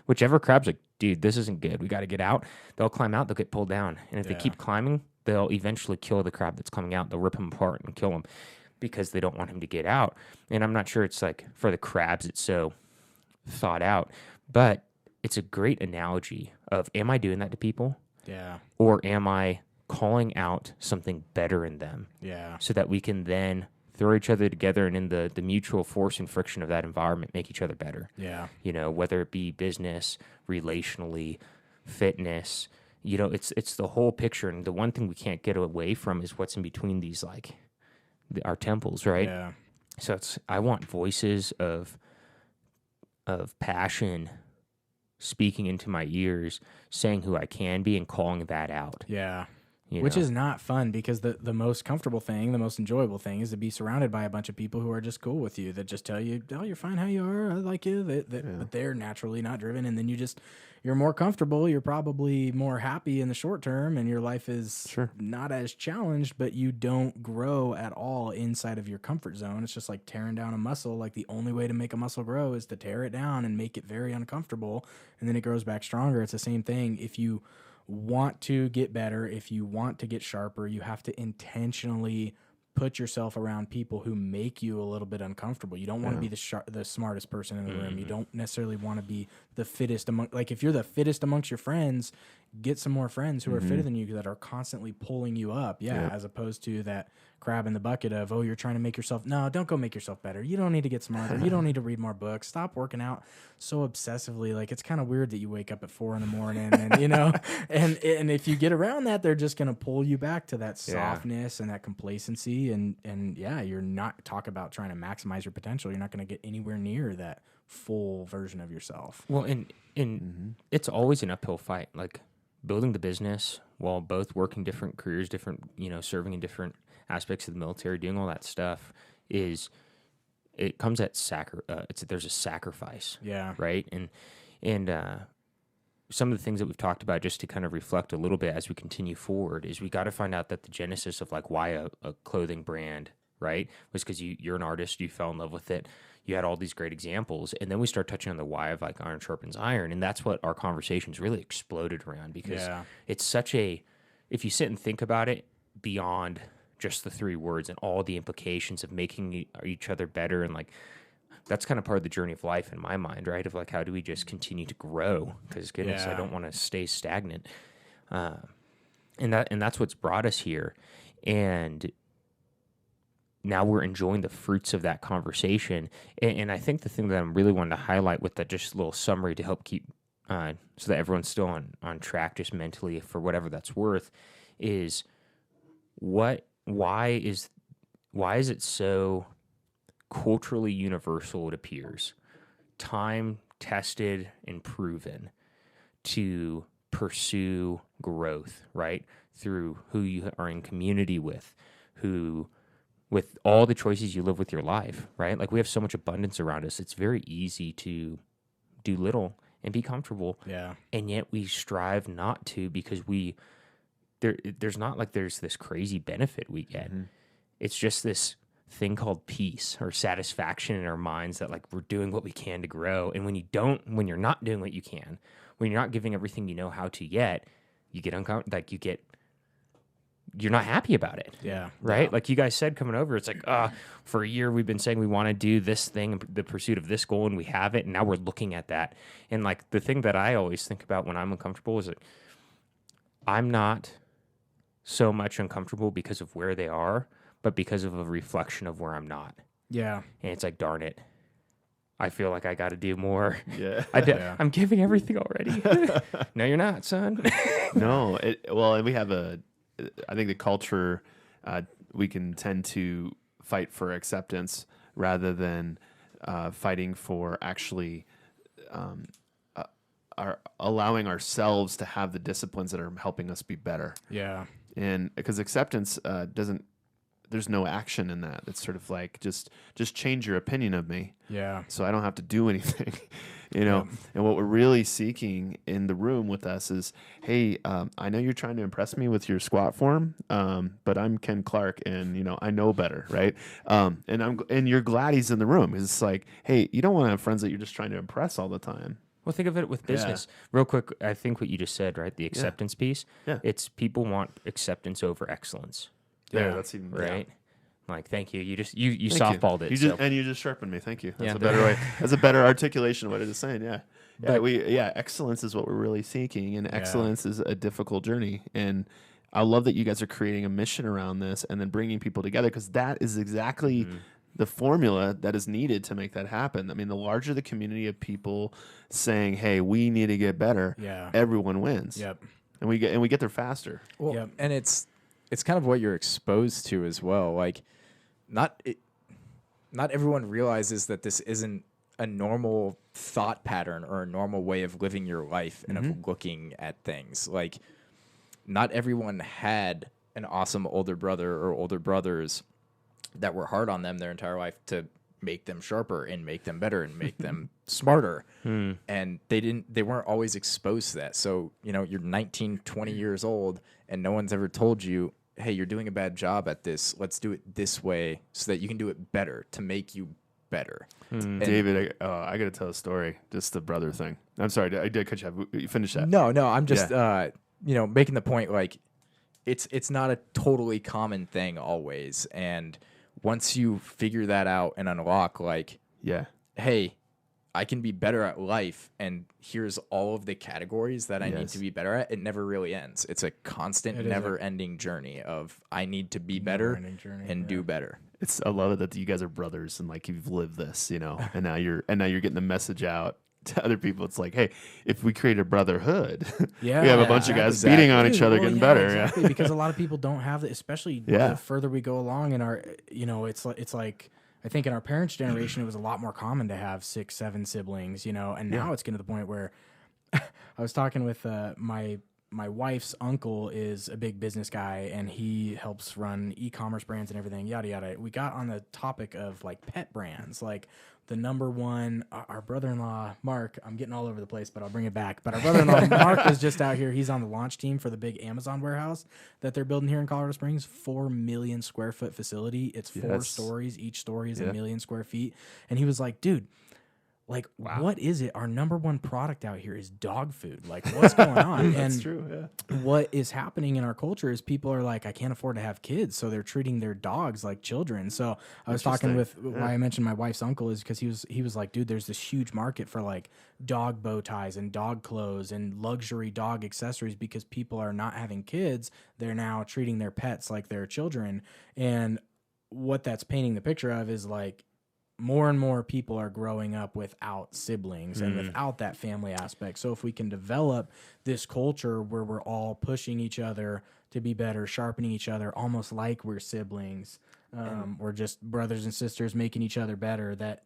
whichever crab's like, dude, this isn't good, we got to get out, they'll climb out, they'll get pulled down. And if they keep climbing, they'll eventually kill the crab that's coming out. They'll rip him apart and kill him because they don't want him to get out. And I'm not sure it's like for the crabs it's so thought out, but it's a great analogy of, am I doing that to people? Yeah. Or am I calling out something better in them? Yeah. So that we can then throw each other together, and in the mutual force and friction of that environment, make each other better. Yeah. Whether it be business, relationally, fitness, it's the whole picture. And the one thing we can't get away from is what's in between these, like our temples, right? Yeah. So I want voices of passion speaking into my ears, saying who I can be and calling that out. Yeah. Which is not fun, because the most comfortable thing, the most enjoyable thing, is to be surrounded by a bunch of people who are just cool with you, that just tell you, oh, you're fine how you are, I like you, but they're naturally not driven. And then you're more comfortable, you're probably more happy in the short term, and your life is not as challenged, but you don't grow at all inside of your comfort zone. It's just like tearing down a muscle. Like, the only way to make a muscle grow is to tear it down and make it very uncomfortable, and then it grows back stronger. It's the same thing. If you want to get better, if you want to get sharper, you have to intentionally put yourself around people who make you a little bit uncomfortable. You don't want to be the smartest person in the room. You don't necessarily want to be the fittest if you're the fittest amongst your friends, get some more friends who are fitter than you, that are constantly pulling you up. As opposed to that crab in the bucket of, oh, you're trying to make yourself. No, don't go make yourself better. You don't need to get smarter. You don't need to read more books. Stop working out so obsessively. Like, it's kind of weird that you wake up at 4 a.m. and and if you get around that, they're just gonna pull you back to that softness and that complacency, and you're not talk about trying to maximize your potential. You're not gonna get anywhere near that full version of yourself. Well, and it's always an uphill fight. Like, building the business while both working different careers, different, serving in different aspects of the military, doing all that stuff, it comes at there's a sacrifice. Yeah. Right. And some of the things that we've talked about, just to kind of reflect a little bit as we continue forward, is we got to find out that the genesis of, like, why a clothing brand, right, was because you're an artist, you fell in love with it. You had all these great examples, and then we start touching on the why of, like, Iron Sharpens Iron, and that's what our conversations really exploded around, because it's such if you sit and think about it beyond just the 3 words and all the implications of making each other better, and, like, that's kind of part of the journey of life in my mind, right? Of, like, how do we just continue to grow? Because goodness, I don't want to stay stagnant, and that's what's brought us here, and now we're enjoying the fruits of that conversation. And I think the thing that I'm really wanting to highlight with that just little summary to help keep, so that everyone's still on track just mentally for whatever that's worth, is why is it so culturally universal, it appears, time tested and proven, to pursue growth, right? Through who you are in community with all the choices you live with your life, right? Like, we have so much abundance around us. It's very easy to do little and be comfortable. Yeah. And yet we strive not to, because there's not like there's this crazy benefit we get. It's just this thing called peace or satisfaction in our minds that, like, we're doing what we can to grow. And when you're not doing what you can, when you're not giving everything you know how to yet, you get uncomfortable, like, you're not happy about it. Yeah. Right? Yeah. Like you guys said coming over, it's like, for a year we've been saying we want to do this thing, the pursuit of this goal, and we have it, and now we're looking at that. And, like, the thing that I always think about when I'm uncomfortable is that I'm not so much uncomfortable because of where they are, but because of a reflection of where I'm not. Yeah. And it's like, darn it, I feel like I got to do more. Yeah. I'm giving everything already. No, you're not, son. No. And we have I think the culture we can tend to fight for acceptance rather than fighting for actually allowing ourselves to have the disciplines that are helping us be better. Yeah. And because acceptance doesn't, there's no action in that. It's sort of like just change your opinion of me. Yeah. So I don't have to do anything, you know. Yeah. And what we're really seeking in the room with us is, hey, I know you're trying to impress me with your squat form, but I'm Ken Clark, and you know I know better, right? And you're glad he's in the room. It's like, hey, you don't want to have friends that you're just trying to impress all the time. Well, think of it with business. Real quick, I think what you just said, right? The acceptance piece. Yeah. It's people want acceptance over excellence. There, Yeah. that's even Right? Like, thank you. You Thank softballed you. it. You so. just, and you just sharpened me. Thank you. That's Yeah. a better way. That's a better articulation of what it is saying. Yeah. But- Excellence is what we're really seeking, and excellence is a difficult journey. And I love that you guys are creating a mission around this and then bringing people together, because that is exactly the formula that is needed to make that happen. I mean, the larger the community of people saying, "Hey, we need to get better," everyone wins. Yep. And we get there faster. Well, Yep. and it's kind of what you're exposed to as well. Like, not everyone realizes that this isn't a normal thought pattern or a normal way of living your life and of looking at things. Like, not everyone had an awesome older brother or older brothers that were hard on them their entire life to make them sharper and make them better and make them smarter. And they weren't always exposed to that. So, you know, you're 19, 20 years old and no one's ever told you, hey, you're doing a bad job at this. Let's do it this way so that you can do it better, to make you better. And David, I got to tell a story. Just the brother thing. I'm sorry, I did cut you off. You finish that. No, I'm just, you know, making the point, like, it's not a totally common thing always. And once you figure that out and unlock, like, hey, I can be better at life, and here's all of the categories that I need to be better at, it never really ends. It's a constant, never-ending journey of I need to be better and do better. I love it that you guys are brothers and like you've lived this, you know, and now you're getting the message out to other people. It's like, hey, if we create a brotherhood, we have a bunch of guys beating on each other, getting better. Exactly, because a lot of people don't have it, especially the further we go along in our, you know, it's like, I think in our parents' generation, it was a lot more common to have 6, 7 siblings, you know, and now it's getting to the point where I was talking with my wife's uncle is a big business guy, and he helps run e-commerce brands and everything, yada, yada. We got on the topic of like pet brands, like the number one, our brother-in-law, Mark, I'm getting all over the place, but I'll bring it back. But our brother-in-law, Mark, was just out here. He's on the launch team for the big Amazon warehouse that they're building here in Colorado Springs, 4 million square foot facility. It's 4 stories. Each story is 1 million square feet. And he was like, dude, like, what is it? Our number one product out here is dog food. Like, what's going on? That's and true, what is happening in our culture is people are like, I can't afford to have kids, so they're treating their dogs like children. So I was talking with why I mentioned my wife's uncle is because he was like, dude, there's this huge market for like dog bow ties and dog clothes and luxury dog accessories because people are not having kids. They're now treating their pets like their children. And what that's painting the picture of is like, more and more people are growing up without siblings and without that family aspect. So if we can develop this culture where we're all pushing each other to be better, sharpening each other, almost like we're siblings, we're just brothers and sisters making each other better. That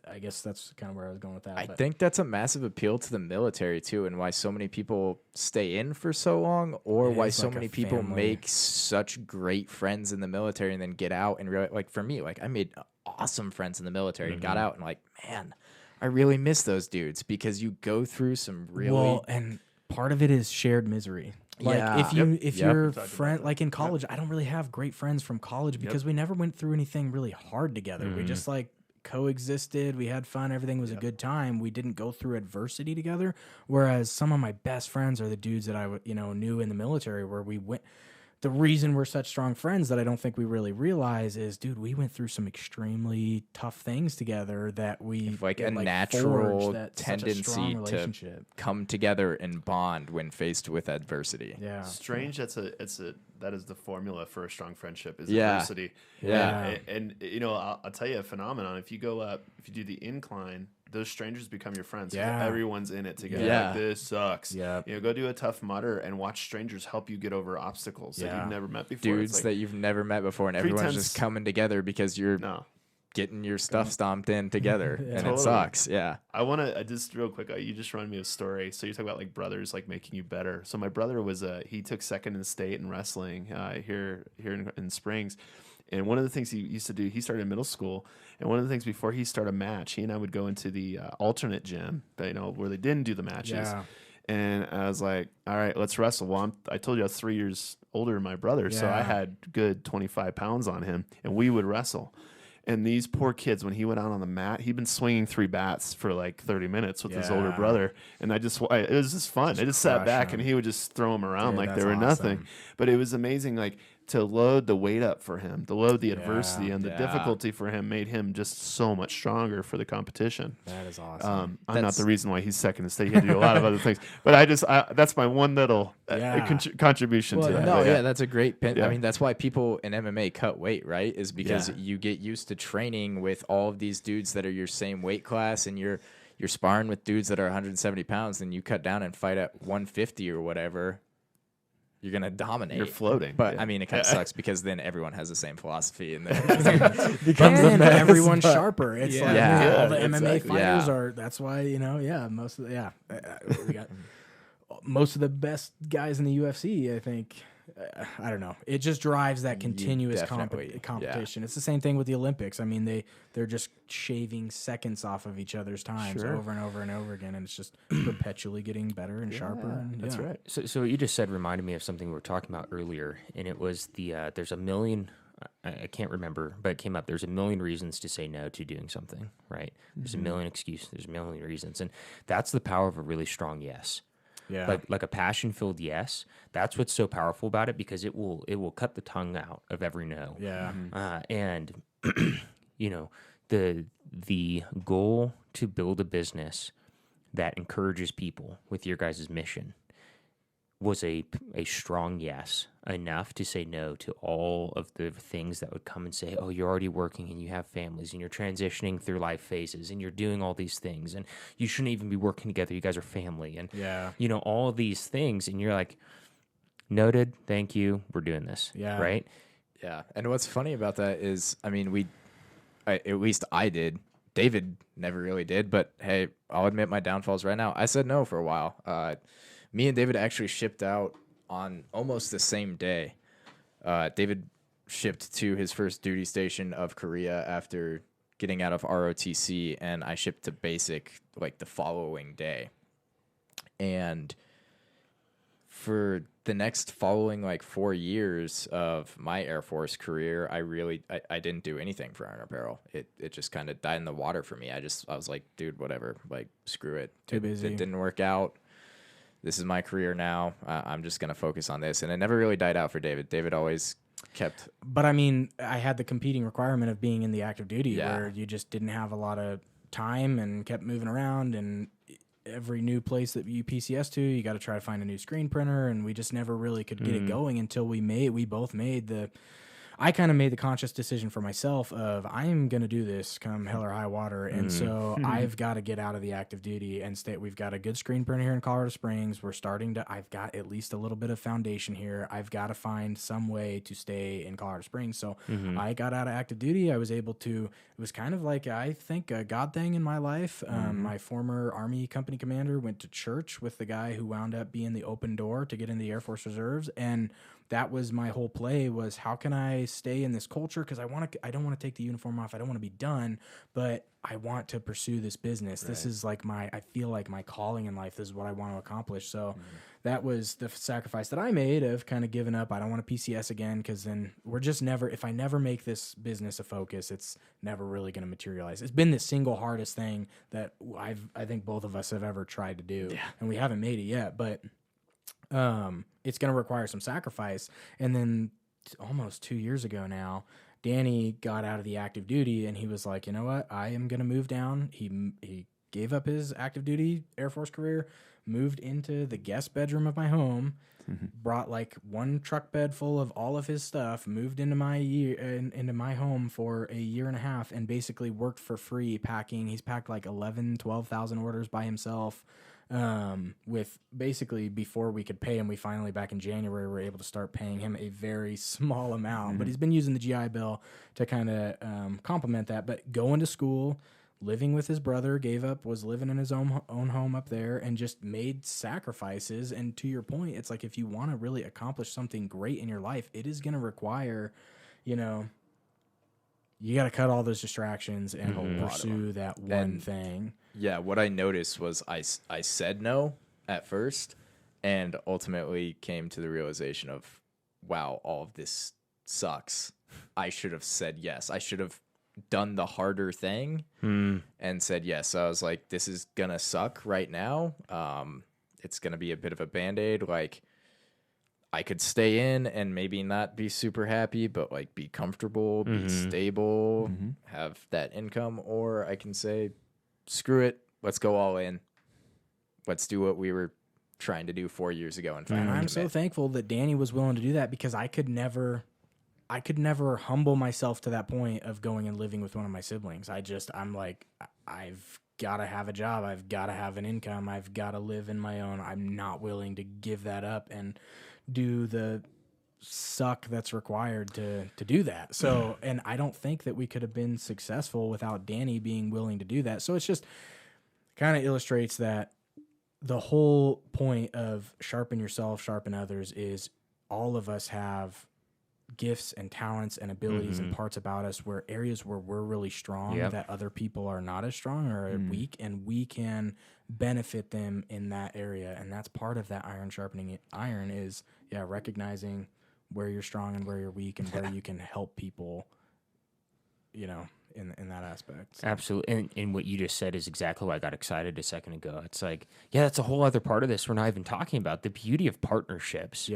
I guess that's kind of where I was going with that. I think that's a massive appeal to the military too, and why so many people stay in for so long, or why so many people make such great friends in the military and then get out and realize, like for me, like I made awesome friends in the military and got out and like, man, I really miss those dudes, because you go through some really and part of it is shared misery. Like if you're friend, like in college, I don't really have great friends from college because we never went through anything really hard together. We just like coexisted. We had fun. Everything was a good time. We didn't go through adversity together. Whereas some of my best friends are the dudes that I knew in the military, where we went. The reason we're such strong friends that I don't think we really realize is, dude, we went through some extremely tough things together that we like a natural tendency to come together and bond when faced with adversity. Yeah, strange. That is the formula for a strong friendship is adversity. And you know, I'll tell you a phenomenon. If you go up, if you do the incline those strangers become your friends. Yeah. Everyone's in it together. Yeah. Like, this sucks. Yeah. Go do a tough mutter and watch strangers help you get over obstacles that Yeah. you've never met before. Dudes It's like, that you've never met before, and everyone's Pretense- just coming together because you're no. getting your stuff stomped in together, and Totally. it sucks. Yeah. I want to just real quick. You just remind me of a story. So you talk about like brothers like making you better. So my brother was he took second in the state in wrestling here in Springs, and one of the things he used to do, he started in middle school, and one of the things before he started a match, he and I would go into the alternate gym, where they didn't do the matches. Yeah. And I was like, all right, let's wrestle. Well, I told you I was 3 years older than my brother, so I Yeah. had good 25 pounds on him, and we would wrestle. And these poor kids, when he went out on the mat, he'd been swinging 3 bats for like 30 minutes with his older Yeah. brother. And it was just fun. I just sat crush back him. and he would just throw them around Dude, like they that's were nothing. awesome. But it was amazing, like to load the weight up for him, to load the adversity and the Yeah. difficulty for him made him just so much stronger for the competition. That is awesome. I'm not That's- the reason why he's second in state. He had to do a lot of other things. But that's my one little Yeah. contribution to that. No, But yeah, that's a great pin. Yeah. I mean, that's why people in MMA cut weight, right? Is because Yeah. you get used to training with all of these dudes that are your same weight class, and you're sparring with dudes that are 170 pounds, and you cut down and fight at 150 or whatever. You're gonna dominate. You're floating. But Yeah. I mean, it kind of sucks because then everyone has the same philosophy, and then And everyone's sharper. It's Yeah. like Yeah, all the MMA exactly. fighters Yeah. are. That's why most of the we got most of the best guys in the UFC. I think. I don't know. It just drives that continuous definitely- competition. It's the same thing with the Olympics. I mean, they're just shaving seconds off of each other's times Sure. over and over and over again, and it's just perpetually getting better and sharper. And, That's yeah. right. So what you just said reminded me of something we were talking about earlier, and it was there's a million. I can't remember, but it came up. There's a million reasons to say no to doing something, right? There's a million excuses. There's a million reasons, and that's the power of a really strong yes. Yeah. Like a passion-filled yes. That's what's so powerful about it, because it will cut the tongue out of every no. Yeah. And the goal to build a business that encourages people with your guys' mission was a strong yes, enough to say no to all of the things that would come and say, oh, you're already working and you have families and you're transitioning through life phases and you're doing all these things and you shouldn't even be working together. You guys are family and Yeah. all these things. And you're like, noted, thank you, we're doing this. Yeah. Right? Yeah, and what's funny about that is, I mean, at least I did. David never really did, but hey, I'll admit my downfalls right now. I said no for a while. Me and David actually shipped out on almost the same day. David shipped to his first duty station of Korea after getting out of ROTC, and I shipped to basic like the following day. And for the next following like 4 years of my Air Force career, I didn't do anything for Iron Apparel. It just kind of died in the water for me. I was like, dude, whatever, like screw it. Too busy. It didn't work out. This is my career now. I'm just gonna focus on this, and it never really died out for David. David always kept. But I mean, I had the competing requirement of being in the active duty, Yeah. where you just didn't have a lot of time and kept moving around. And every new place that you PCS to, you got to try to find a new screen printer. And we just never really could get it going until we both made I kind of made the conscious decision for myself of I'm going to do this come hell or high water. And so I've got to get out of the active duty and stay. We've got a good screen printer here in Colorado Springs. I've got at least a little bit of foundation here. I've got to find some way to stay in Colorado Springs. So I got out of active duty. I was able to, it was kind of like, I think, a God thing in my life. My former Army company commander went to church with the guy who wound up being the open door to get in the Air Force Reserves. And that was my whole play, was how can I stay in this culture? Because I don't want to take the uniform off. I don't want to be done, but I want to pursue this business. Right. This is like I feel like my calling in life. This is what I want to accomplish. So that was the sacrifice that I made of kind of giving up. I don't want to PCS again, because then if I never make this business a focus, it's never really going to materialize. It's been the single hardest thing that I think both of us have ever tried to do, and we haven't made it yet, but it's going to require some sacrifice. And then almost 2 years ago now, Danny got out of the active duty and he was like, you know what? I am going to move down. He gave up his active duty Air Force career, moved into the guest bedroom of my home, brought like one truck bed full of all of his stuff, moved into my home for a year and a half, and basically worked for free packing. He's packed like 12,000 orders by himself. With basically before we could pay him, we finally back in January were able to start paying him a very small amount, but he's been using the GI Bill to kind of complement that. But going to school, living with his brother, was living in his own home up there, and just made sacrifices. And to your point, it's like if you want to really accomplish something great in your life, it is going to require, you got to cut all those distractions and pursue that one thing. Yeah, what I noticed was I said no at first and ultimately came to the realization of, wow, all of this sucks. I should have said yes. I should have done the harder thing and said yes. So I was like, this is going to suck right now. It's going to be a bit of a Band-Aid. Like, I could stay in and maybe not be super happy, but like be comfortable, be stable, have that income. Or I can say, screw it, let's go all in. Let's do what we were trying to do 4 years ago. And I'm so thankful that Danny was willing to do that, because I could never humble myself to that point of going and living with one of my siblings. I'm like, I've got to have a job. I've got to have an income. I've got to live in my own. I'm not willing to give that up and do the suck that's required to do that. So, and I don't think that we could have been successful without Danny being willing to do that. So it's just kind of illustrates that the whole point of sharpen yourself, sharpen others is all of us have gifts and talents and abilities and parts about us where areas where we're really strong that other people are not as strong or are weak, and we can benefit them in that area. And that's part of that sharpening iron is recognizing where you're strong and where you're weak and where you can help people, in that aspect. Absolutely. And what you just said is exactly why I got excited a second ago. It's like, that's a whole other part of this we're not even talking about. The beauty of partnerships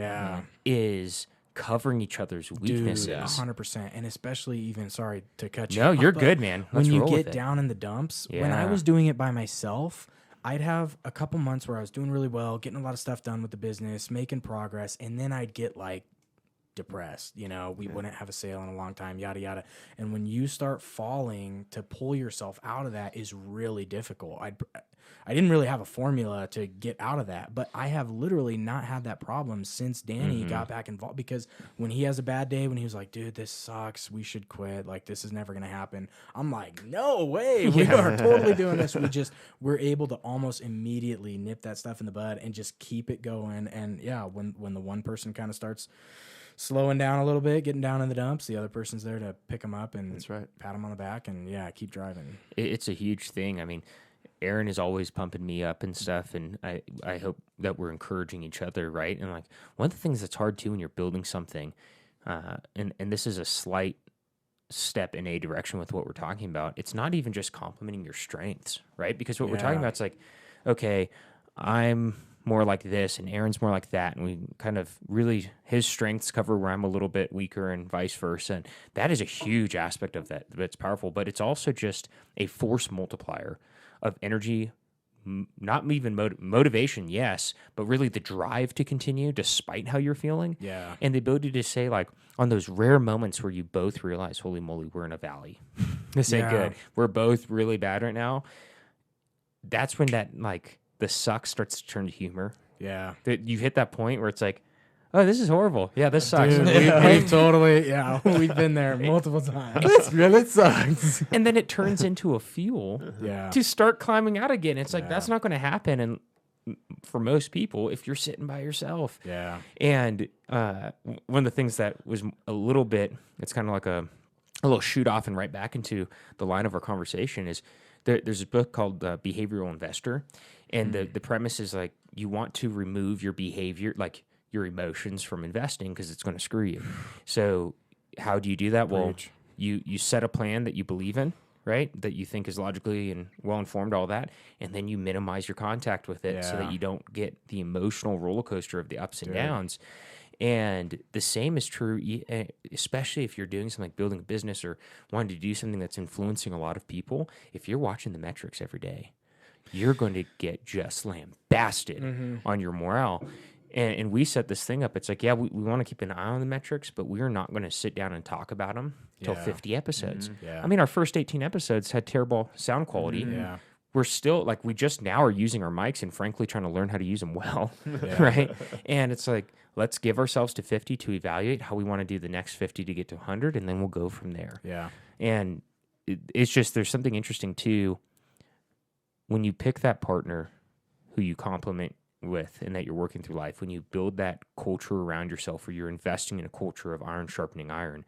is covering each other's weaknesses. Dude, 100%. And especially even, sorry to cut you No, off, you're but good, man. Let's when you roll get with it. down in the dumps, when I was doing it by myself, I'd have a couple months where I was doing really well, getting a lot of stuff done with the business, making progress, and then I'd get like depressed. We wouldn't have a sale in a long time, yada yada. And when you start falling, to pull yourself out of that is really difficult. I didn't really have a formula to get out of that, but I have literally not had that problem since Danny got back involved, because when he has a bad day, when he was like, dude, this sucks, we should quit, like this is never going to happen, I'm like, no way, we are totally doing this. We're able to almost immediately nip that stuff in the bud and just keep it going. And when the one person kind of starts slowing down a little bit, getting down in the dumps, the other person's there to pick them up and pat them on the back and keep driving. It's a huge thing. I mean, Aaron is always pumping me up and stuff, and I hope that we're encouraging each other, right? And like one of the things that's hard too when you're building something, and this is a slight step in a direction with what we're talking about. It's not even just complimenting your strengths, right? Because what we're talking about is like, okay, I'm more like this and Aaron's more like that, and we kind of really, his strengths cover where I'm a little bit weaker and vice versa, and that is a huge aspect of that. It's powerful, but it's also just a force multiplier of energy, not even motivation, yes, but really the drive to continue despite how you're feeling. Yeah. And the ability to say, like, on those rare moments where you both realize, holy moly, we're in a valley. This ain't good. We're both really bad right now. That's when that, like, the suck starts to turn to humor. Yeah. That you hit that point where it's like, oh, this is horrible. Yeah, this sucks. Dude, we've totally, we've been there multiple times. This really sucks. And then it turns into a fuel to start climbing out again. It's like, that's not going to happen. And for most people, if you're sitting by yourself. Yeah. And one of the things that was a little bit, it's kind of like a little shoot off and right back into the line of our conversation is there's a book called Behavioral Investor. And the premise is like, you want to remove your behavior, like your emotions from investing because it's going to screw you. So how do you do that? Well, you set a plan that you believe in, right? That you think is logically and well-informed, all that. And then you minimize your contact with it so that you don't get the emotional roller coaster of the ups and downs. And the same is true, especially if you're doing something like building a business or wanting to do something that's influencing a lot of people. If you're watching the metrics every day, you're going to get just lambasted on your morale. And we set this thing up. It's like, yeah, we want to keep an eye on the metrics, but we're not going to sit down and talk about them till 50 episodes. Yeah. I mean, our first 18 episodes had terrible sound quality. Yeah. We're still, like, we just now are using our mics and frankly trying to learn how to use them well, right? And it's like, let's give ourselves to 50 to evaluate how we want to do the next 50 to get to 100, and then we'll go from there. Yeah. And it's just, there's something interesting, too, when you pick that partner who you complement with and that you're working through life, when you build that culture around yourself where you're investing in a culture of iron sharpening iron,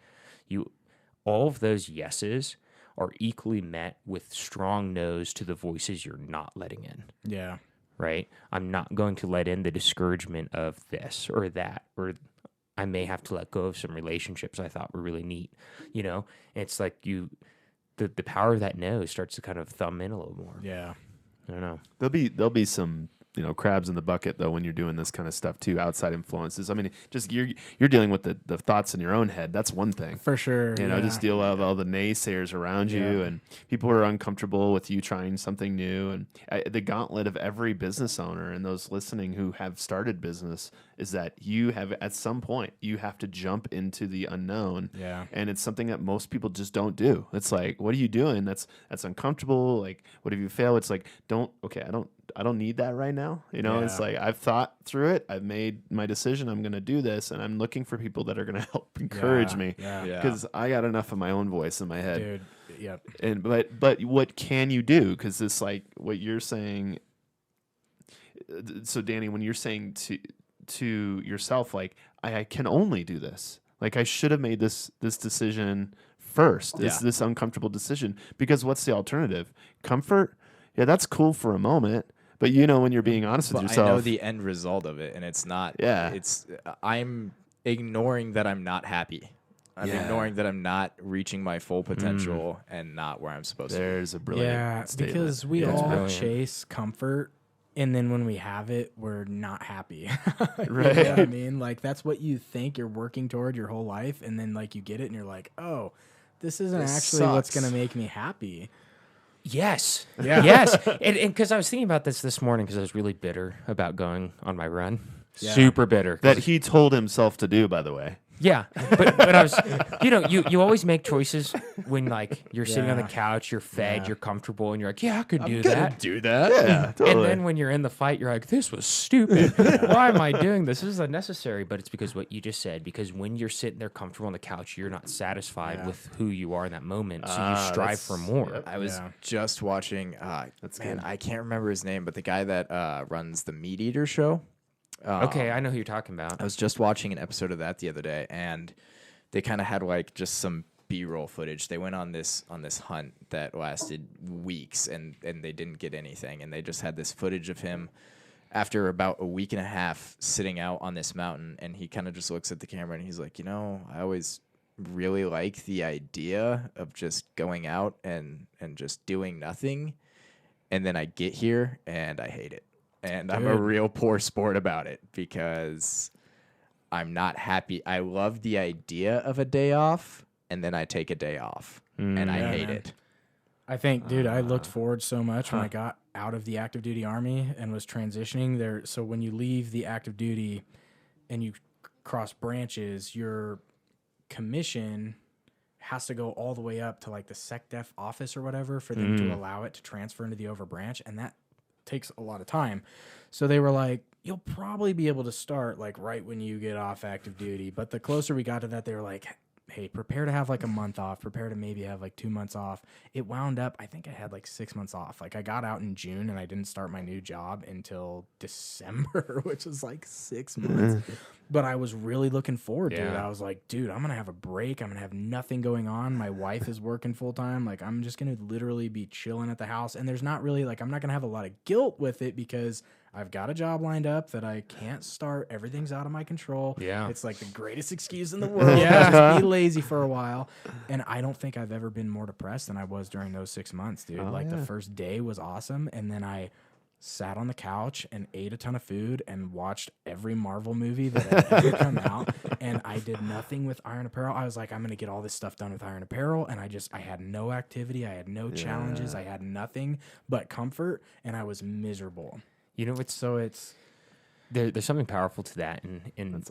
all of those yeses are equally met with strong no's to the voices you're not letting in. Yeah. Right? I'm not going to let in the discouragement of this or that, or I may have to let go of some relationships I thought were really neat. You know, it's like the power of that no starts to kind of thumb in a little more. Yeah. I don't know. There'll be some crabs in the bucket though when you're doing this kind of stuff too. Outside influences. I mean, just you're dealing with the thoughts in your own head. That's one thing. For sure. Just deal with all the naysayers around you and people who are uncomfortable with you trying something new. And the gauntlet of every business owner and those listening who have started business is that you have at some point you have to jump into the unknown. Yeah. And it's something that most people just don't do. It's like, what are you doing? That's uncomfortable. Like, what if you fail? It's like, I don't need that right now. It's like, I've thought through it. I've made my decision. I'm going to do this. And I'm looking for people that are going to help encourage me. Yeah. Because I got enough of my own voice in my head. Dude. Yep. And, but what can you do? Because it's like what you're saying. So Danny, when you're saying to yourself, like, I can only do this. Like, I should have made this decision first. This uncomfortable decision. Because what's the alternative? Comfort? Yeah, that's cool for a moment. But when you're being honest with yourself, I know the end result of it, and it's not. Yeah. I'm ignoring that I'm not happy. I'm ignoring that I'm not reaching my full potential and not where I'm supposed to be. There's a brilliant statement. Because we all brilliant. chase comfort, and then when we have it, we're not happy. Right. You know what I mean? Like, that's what you think you're working toward your whole life, and then, like, you get it, and you're like, oh, this isn't actually what's going to make me happy. Yes. Yeah. Yes. And because I was thinking about this morning because I was really bitter about going on my run. Yeah. Super bitter. That he told himself to do, by the way. Yeah, but I was, you always make choices when, like, you're sitting on the couch, you're fed, you're comfortable, and you're like, yeah, I could do that. Do that? Yeah, totally. And then when you're in the fight, you're like, this was stupid. Why am I doing this? This is unnecessary. But it's because what you just said, because when you're sitting there comfortable on the couch, you're not satisfied with who you are in that moment. So you strive for more. Yep. I was just watching, good. I can't remember his name, but the guy that runs the Meat Eater show. Okay, I know who you're talking about. I was just watching an episode of that the other day, and they kind of had like just some B-roll footage. They went on this hunt that lasted weeks, and they didn't get anything, and they just had this footage of him after about a week and a half sitting out on this mountain, and he kind of just looks at the camera and he's like, I always really like the idea of just going out and just doing nothing, and then I get here and I hate it. And I'm a real poor sport about it because I'm not happy. I love the idea of a day off, and then I take a day off, and I hate it. I think, dude, I looked forward so much when I got out of the active duty army and was transitioning there. So when you leave the active duty and you cross branches, your commission has to go all the way up to like the SecDef office or whatever for them to allow it to transfer into the over branch, and that takes a lot of time. So they were like, you'll probably be able to start like right when you get off active duty. But the closer we got to that, they were like, hey, prepare to have like a month off, prepare to maybe have like 2 months off. It wound up, I think I had like 6 months off. Like I got out in June and I didn't start my new job until December, which was like 6 months. But I was really looking forward to it. I was like, dude, I'm going to have a break. I'm going to have nothing going on. My wife is working full time. Like I'm just going to literally be chilling at the house. And there's not really like, I'm not going to have a lot of guilt with it because I've got a job lined up that I can't start. Everything's out of my control. Yeah. It's like the greatest excuse in the world. Just be lazy for a while. And I don't think I've ever been more depressed than I was during those 6 months, dude. The first day was awesome. And then I sat on the couch and ate a ton of food and watched every Marvel movie that had ever come out. And I did nothing with Iron Apparel. I was like, I'm going to get all this stuff done with Iron Apparel. And I had no activity. I had no challenges. I had nothing but comfort. And I was miserable. You know, there's something powerful to that. And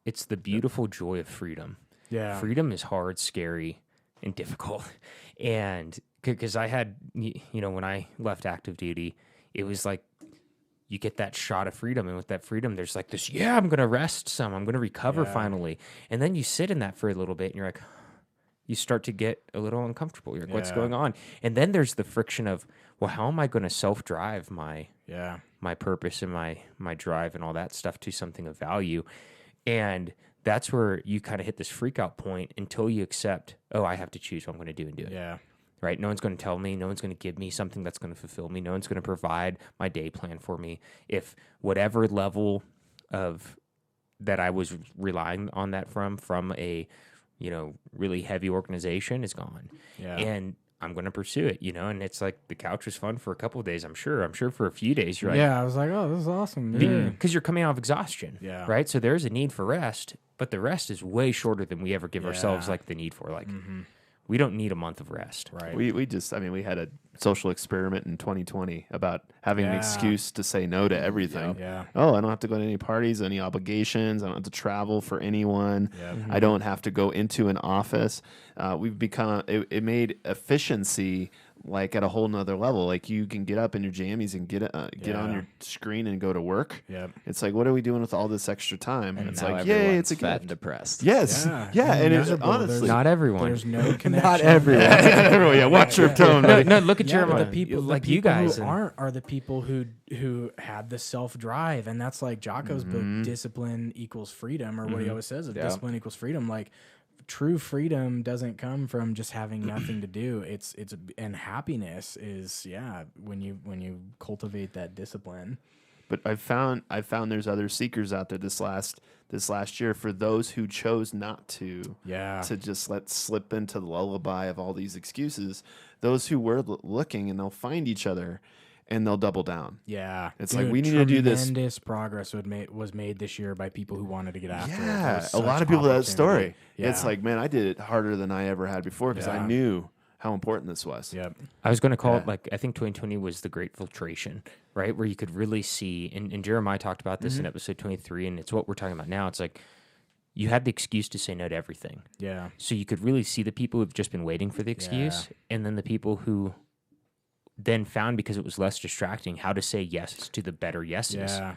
it's the beautiful joy of freedom. Yeah. Freedom is hard, scary, and difficult. And because I had, when I left active duty, it was like you get that shot of freedom. And with that freedom, there's like this, I'm going to rest some. I'm going to recover finally. And then you sit in that for a little bit and you're like, you start to get a little uncomfortable. You're like, what's going on? And then there's the friction of, well, how am I going to self-drive my purpose and my drive and all that stuff to something of value? And that's where you kind of hit this freak out point until you accept, I have to choose what I'm going to do and do it. Yeah. Right? No one's going to tell me. No one's going to give me something that's going to fulfill me. No one's going to provide my day plan for me. If whatever level of that I was relying on that from a, really heavy organization is gone. Yeah. And I'm going to pursue it, and it's like the couch was fun for a couple of days. I'm sure for a few days. You're like, I was like, oh, this is awesome. Because you're coming out of exhaustion. Yeah. Right. So there's a need for rest, but the rest is way shorter than we ever give ourselves like the need for. Like, we don't need a month of rest. Right. We we had a social experiment in 2020 about having an excuse to say no to everything. Yeah. Oh, I don't have to go to any parties, any obligations. I don't have to travel for anyone. I don't have to go into an office. We've become, it made efficiency like at a whole nother level. Like you can get up in your jammies and get on your screen and go to work. Yep. It's like, what are we doing with all this extra time? And it's now like, yay, it's a fat gift. and depressed. Yes. Yeah. And it's miserable. honestly, Not everyone. There's no connection. not everyone. Yeah. Watch your tone. No, look at But your the people like the you people guys who aren't are the people who had the self-drive, and that's like Jocko's book, Discipline Equals Freedom, or what he always says, discipline equals freedom. Like true freedom doesn't come from just having nothing to do. And happiness is when you cultivate that discipline. But I found there's other seekers out there this last year for those who chose not to just let slip into the lullaby of all these excuses. Those who were looking, and they'll find each other and they'll double down. Yeah. It's like, we need to do this. Tremendous progress was made this year by people who wanted to get after it. Yeah. A lot of people that story. Yeah. It's like, man, I did it harder than I ever had before because I knew how important this was. Yep. I was going to call it I think 2020 was the great filtration, right? Where you could really see, and Jeremiah talked about this in episode 23, and it's what we're talking about now. It's like you had the excuse to say no to everything. Yeah. So you could really see the people who've just been waiting for the excuse, and then the people who then found, because it was less distracting, how to say yes to the better yeses. Yeah.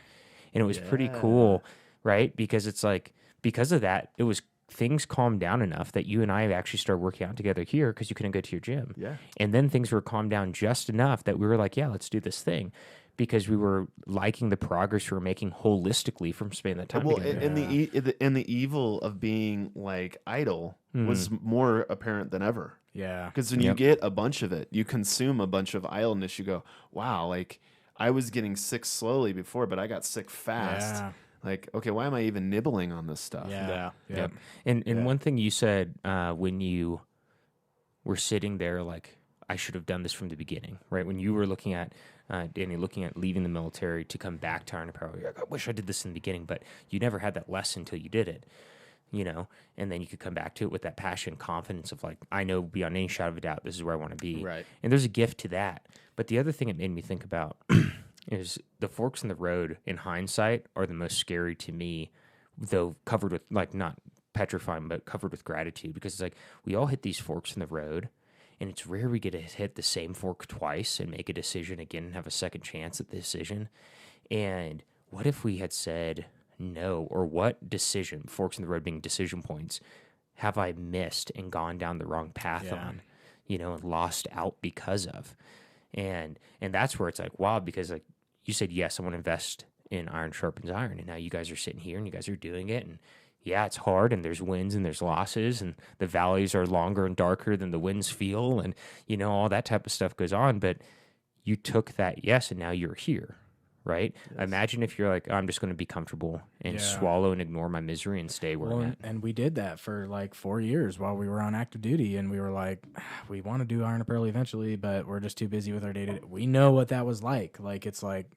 And it was pretty cool, right? Because it's like, because of that, it was things calmed down enough that you and I actually started working out together here because you couldn't go to your gym. Yeah. And then things were calmed down just enough that we were like, let's do this thing, because we were liking the progress we were making holistically from spending that time together. And the evil of being like idle was more apparent than ever. Yeah. Because when you get a bunch of it, you consume a bunch of idleness, you go, wow, like I was getting sick slowly before, but I got sick fast. Yeah. Like, okay, why am I even nibbling on this stuff? Yeah. Yep. And one thing you said when you were sitting there, like, I should have done this from the beginning, right? When you were looking at, Danny, looking at leaving the military to come back to Iron Apparel, you're like, I wish I did this in the beginning, but you never had that lesson until you did it, and then you could come back to it with that passion, confidence of like, I know beyond any shadow of a doubt, this is where I want to be. Right. And there's a gift to that. But the other thing it made me think about is the forks in the road in hindsight are the most scary to me, though covered with, like, not petrifying, but covered with gratitude, because it's like we all hit these forks in the road, and it's rare we get to hit the same fork twice and make a decision again and have a second chance at the decision. And what if we had said no? Or what decision, forks in the road being decision points, have I missed and gone down the wrong path on, and lost out because of? And that's where it's like, wow, because like you said, yes, I want to invest in Iron Sharpens Iron, and now you guys are sitting here and you guys are doing it, and it's hard, and there's wins and there's losses, and the valleys are longer and darker than the winds feel, and all that type of stuff goes on. But you took that yes, and now you're here, right? Imagine if you're like, I'm just going to be comfortable and Yeah. swallow and ignore my misery and stay where I'm at. And we did that for like 4 years while we were on active duty, and we were like, we want to do Iron Apparel eventually, but we're just too busy with our day to day. We know what that was like. Like, it's like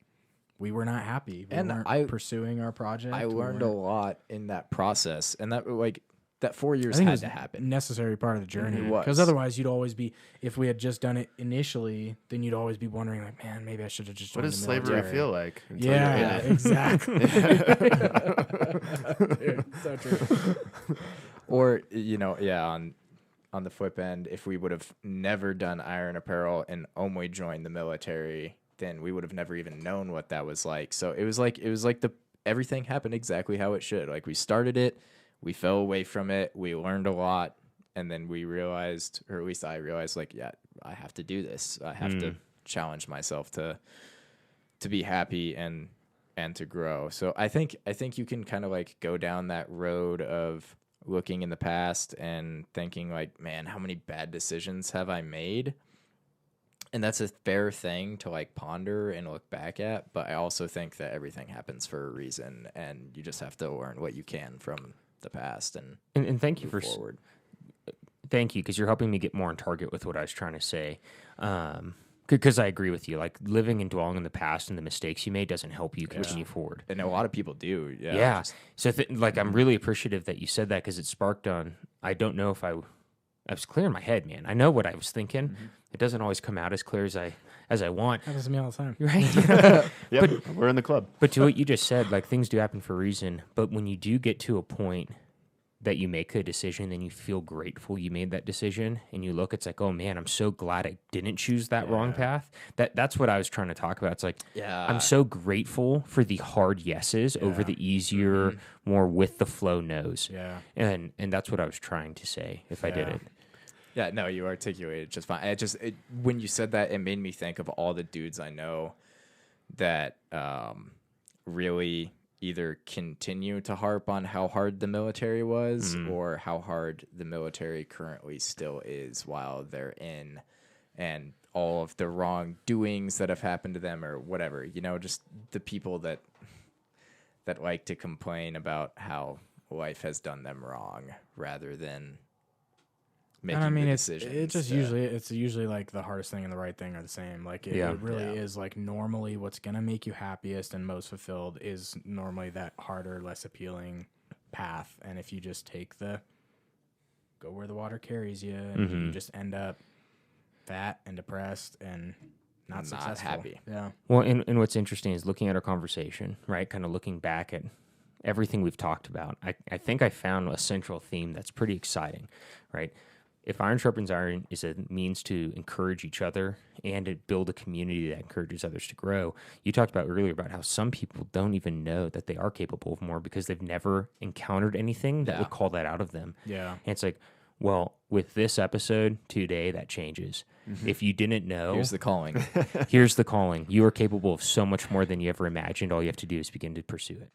we were not happy. We And weren't pursuing our project. I We learned a weren't- lot in that process, and that 4 I years think it had was to a happen. necessary part of the journey. It was. Because otherwise, you'd always be, if we had just done it initially, then you'd always be wondering, like, man, maybe I should have just What joined does the slavery military. feel like? Until you're in Yeah, it? exactly. Dude, so true. Or on the flip end, if we would have never done Iron Apparel and only joined the military, then we would have never even known what that was like. So it was like everything happened exactly how it should. Like, we started it, we fell away from it, we learned a lot, and then we realized, or at least I realized, like, yeah, I have to do this. I have to challenge myself to be happy and to grow. So I think you can kind of like go down that road of looking in the past and thinking like, man, how many bad decisions have I made? And that's a fair thing to like ponder and look back at. But I also think that everything happens for a reason, and you just have to learn what you can from the past And thank you move for forward. thank you, because you're helping me get more on target with what I was trying to say. Because I agree with you. Like, living and dwelling in the past and the mistakes you made doesn't help you continue forward. And a lot of people do. Yeah. Yeah. just- So, I'm really appreciative that you said that, because it sparked on. I don't know if I was clear in my head, man. I know what I was thinking. It doesn't always come out as clear as I want. Happens to me all the time. Right. Yep, we're in the club. But to what you just said, like, things do happen for a reason. But when you do get to a point that you make a decision, then you feel grateful you made that decision, and you look, it's like, oh man, I'm so glad I didn't choose that wrong path. That's what I was trying to talk about. It's like, Yeah. I'm so grateful for the hard yeses over the easier, more with the flow no's. Yeah. And that's what I was trying to say, if I did Yeah. it. Yeah, no, you articulated just fine. When you said that, it made me think of all the dudes I know that really either continue to harp on how hard the military was or how hard the military currently still is while they're in, and all of the wrongdoings that have happened to them or whatever. You know, just the people that like to complain about how life has done them wrong rather than making And I mean, the it's decisions. usually like the hardest thing and the right thing are the same. Like it really is like normally what's gonna make you happiest and most fulfilled is normally that harder, less appealing path. And if you just take the go where the water carries you, and you just end up fat and depressed and not successful. happy. Yeah. Well, and what's interesting is looking at our conversation, right? Kind of looking back at everything we've talked about. I think I found a central theme that's pretty exciting, right? If Iron Sharpens Iron is a means to encourage each other and to build a community that encourages others to grow, you talked about earlier about how some people don't even know that they are capable of more because they've never encountered anything that would call that out of them. Yeah. And it's like, well, with this episode today, that changes. If you didn't know, Here's the calling. here's the calling. You are capable of so much more than you ever imagined. All you have to do is begin to pursue it.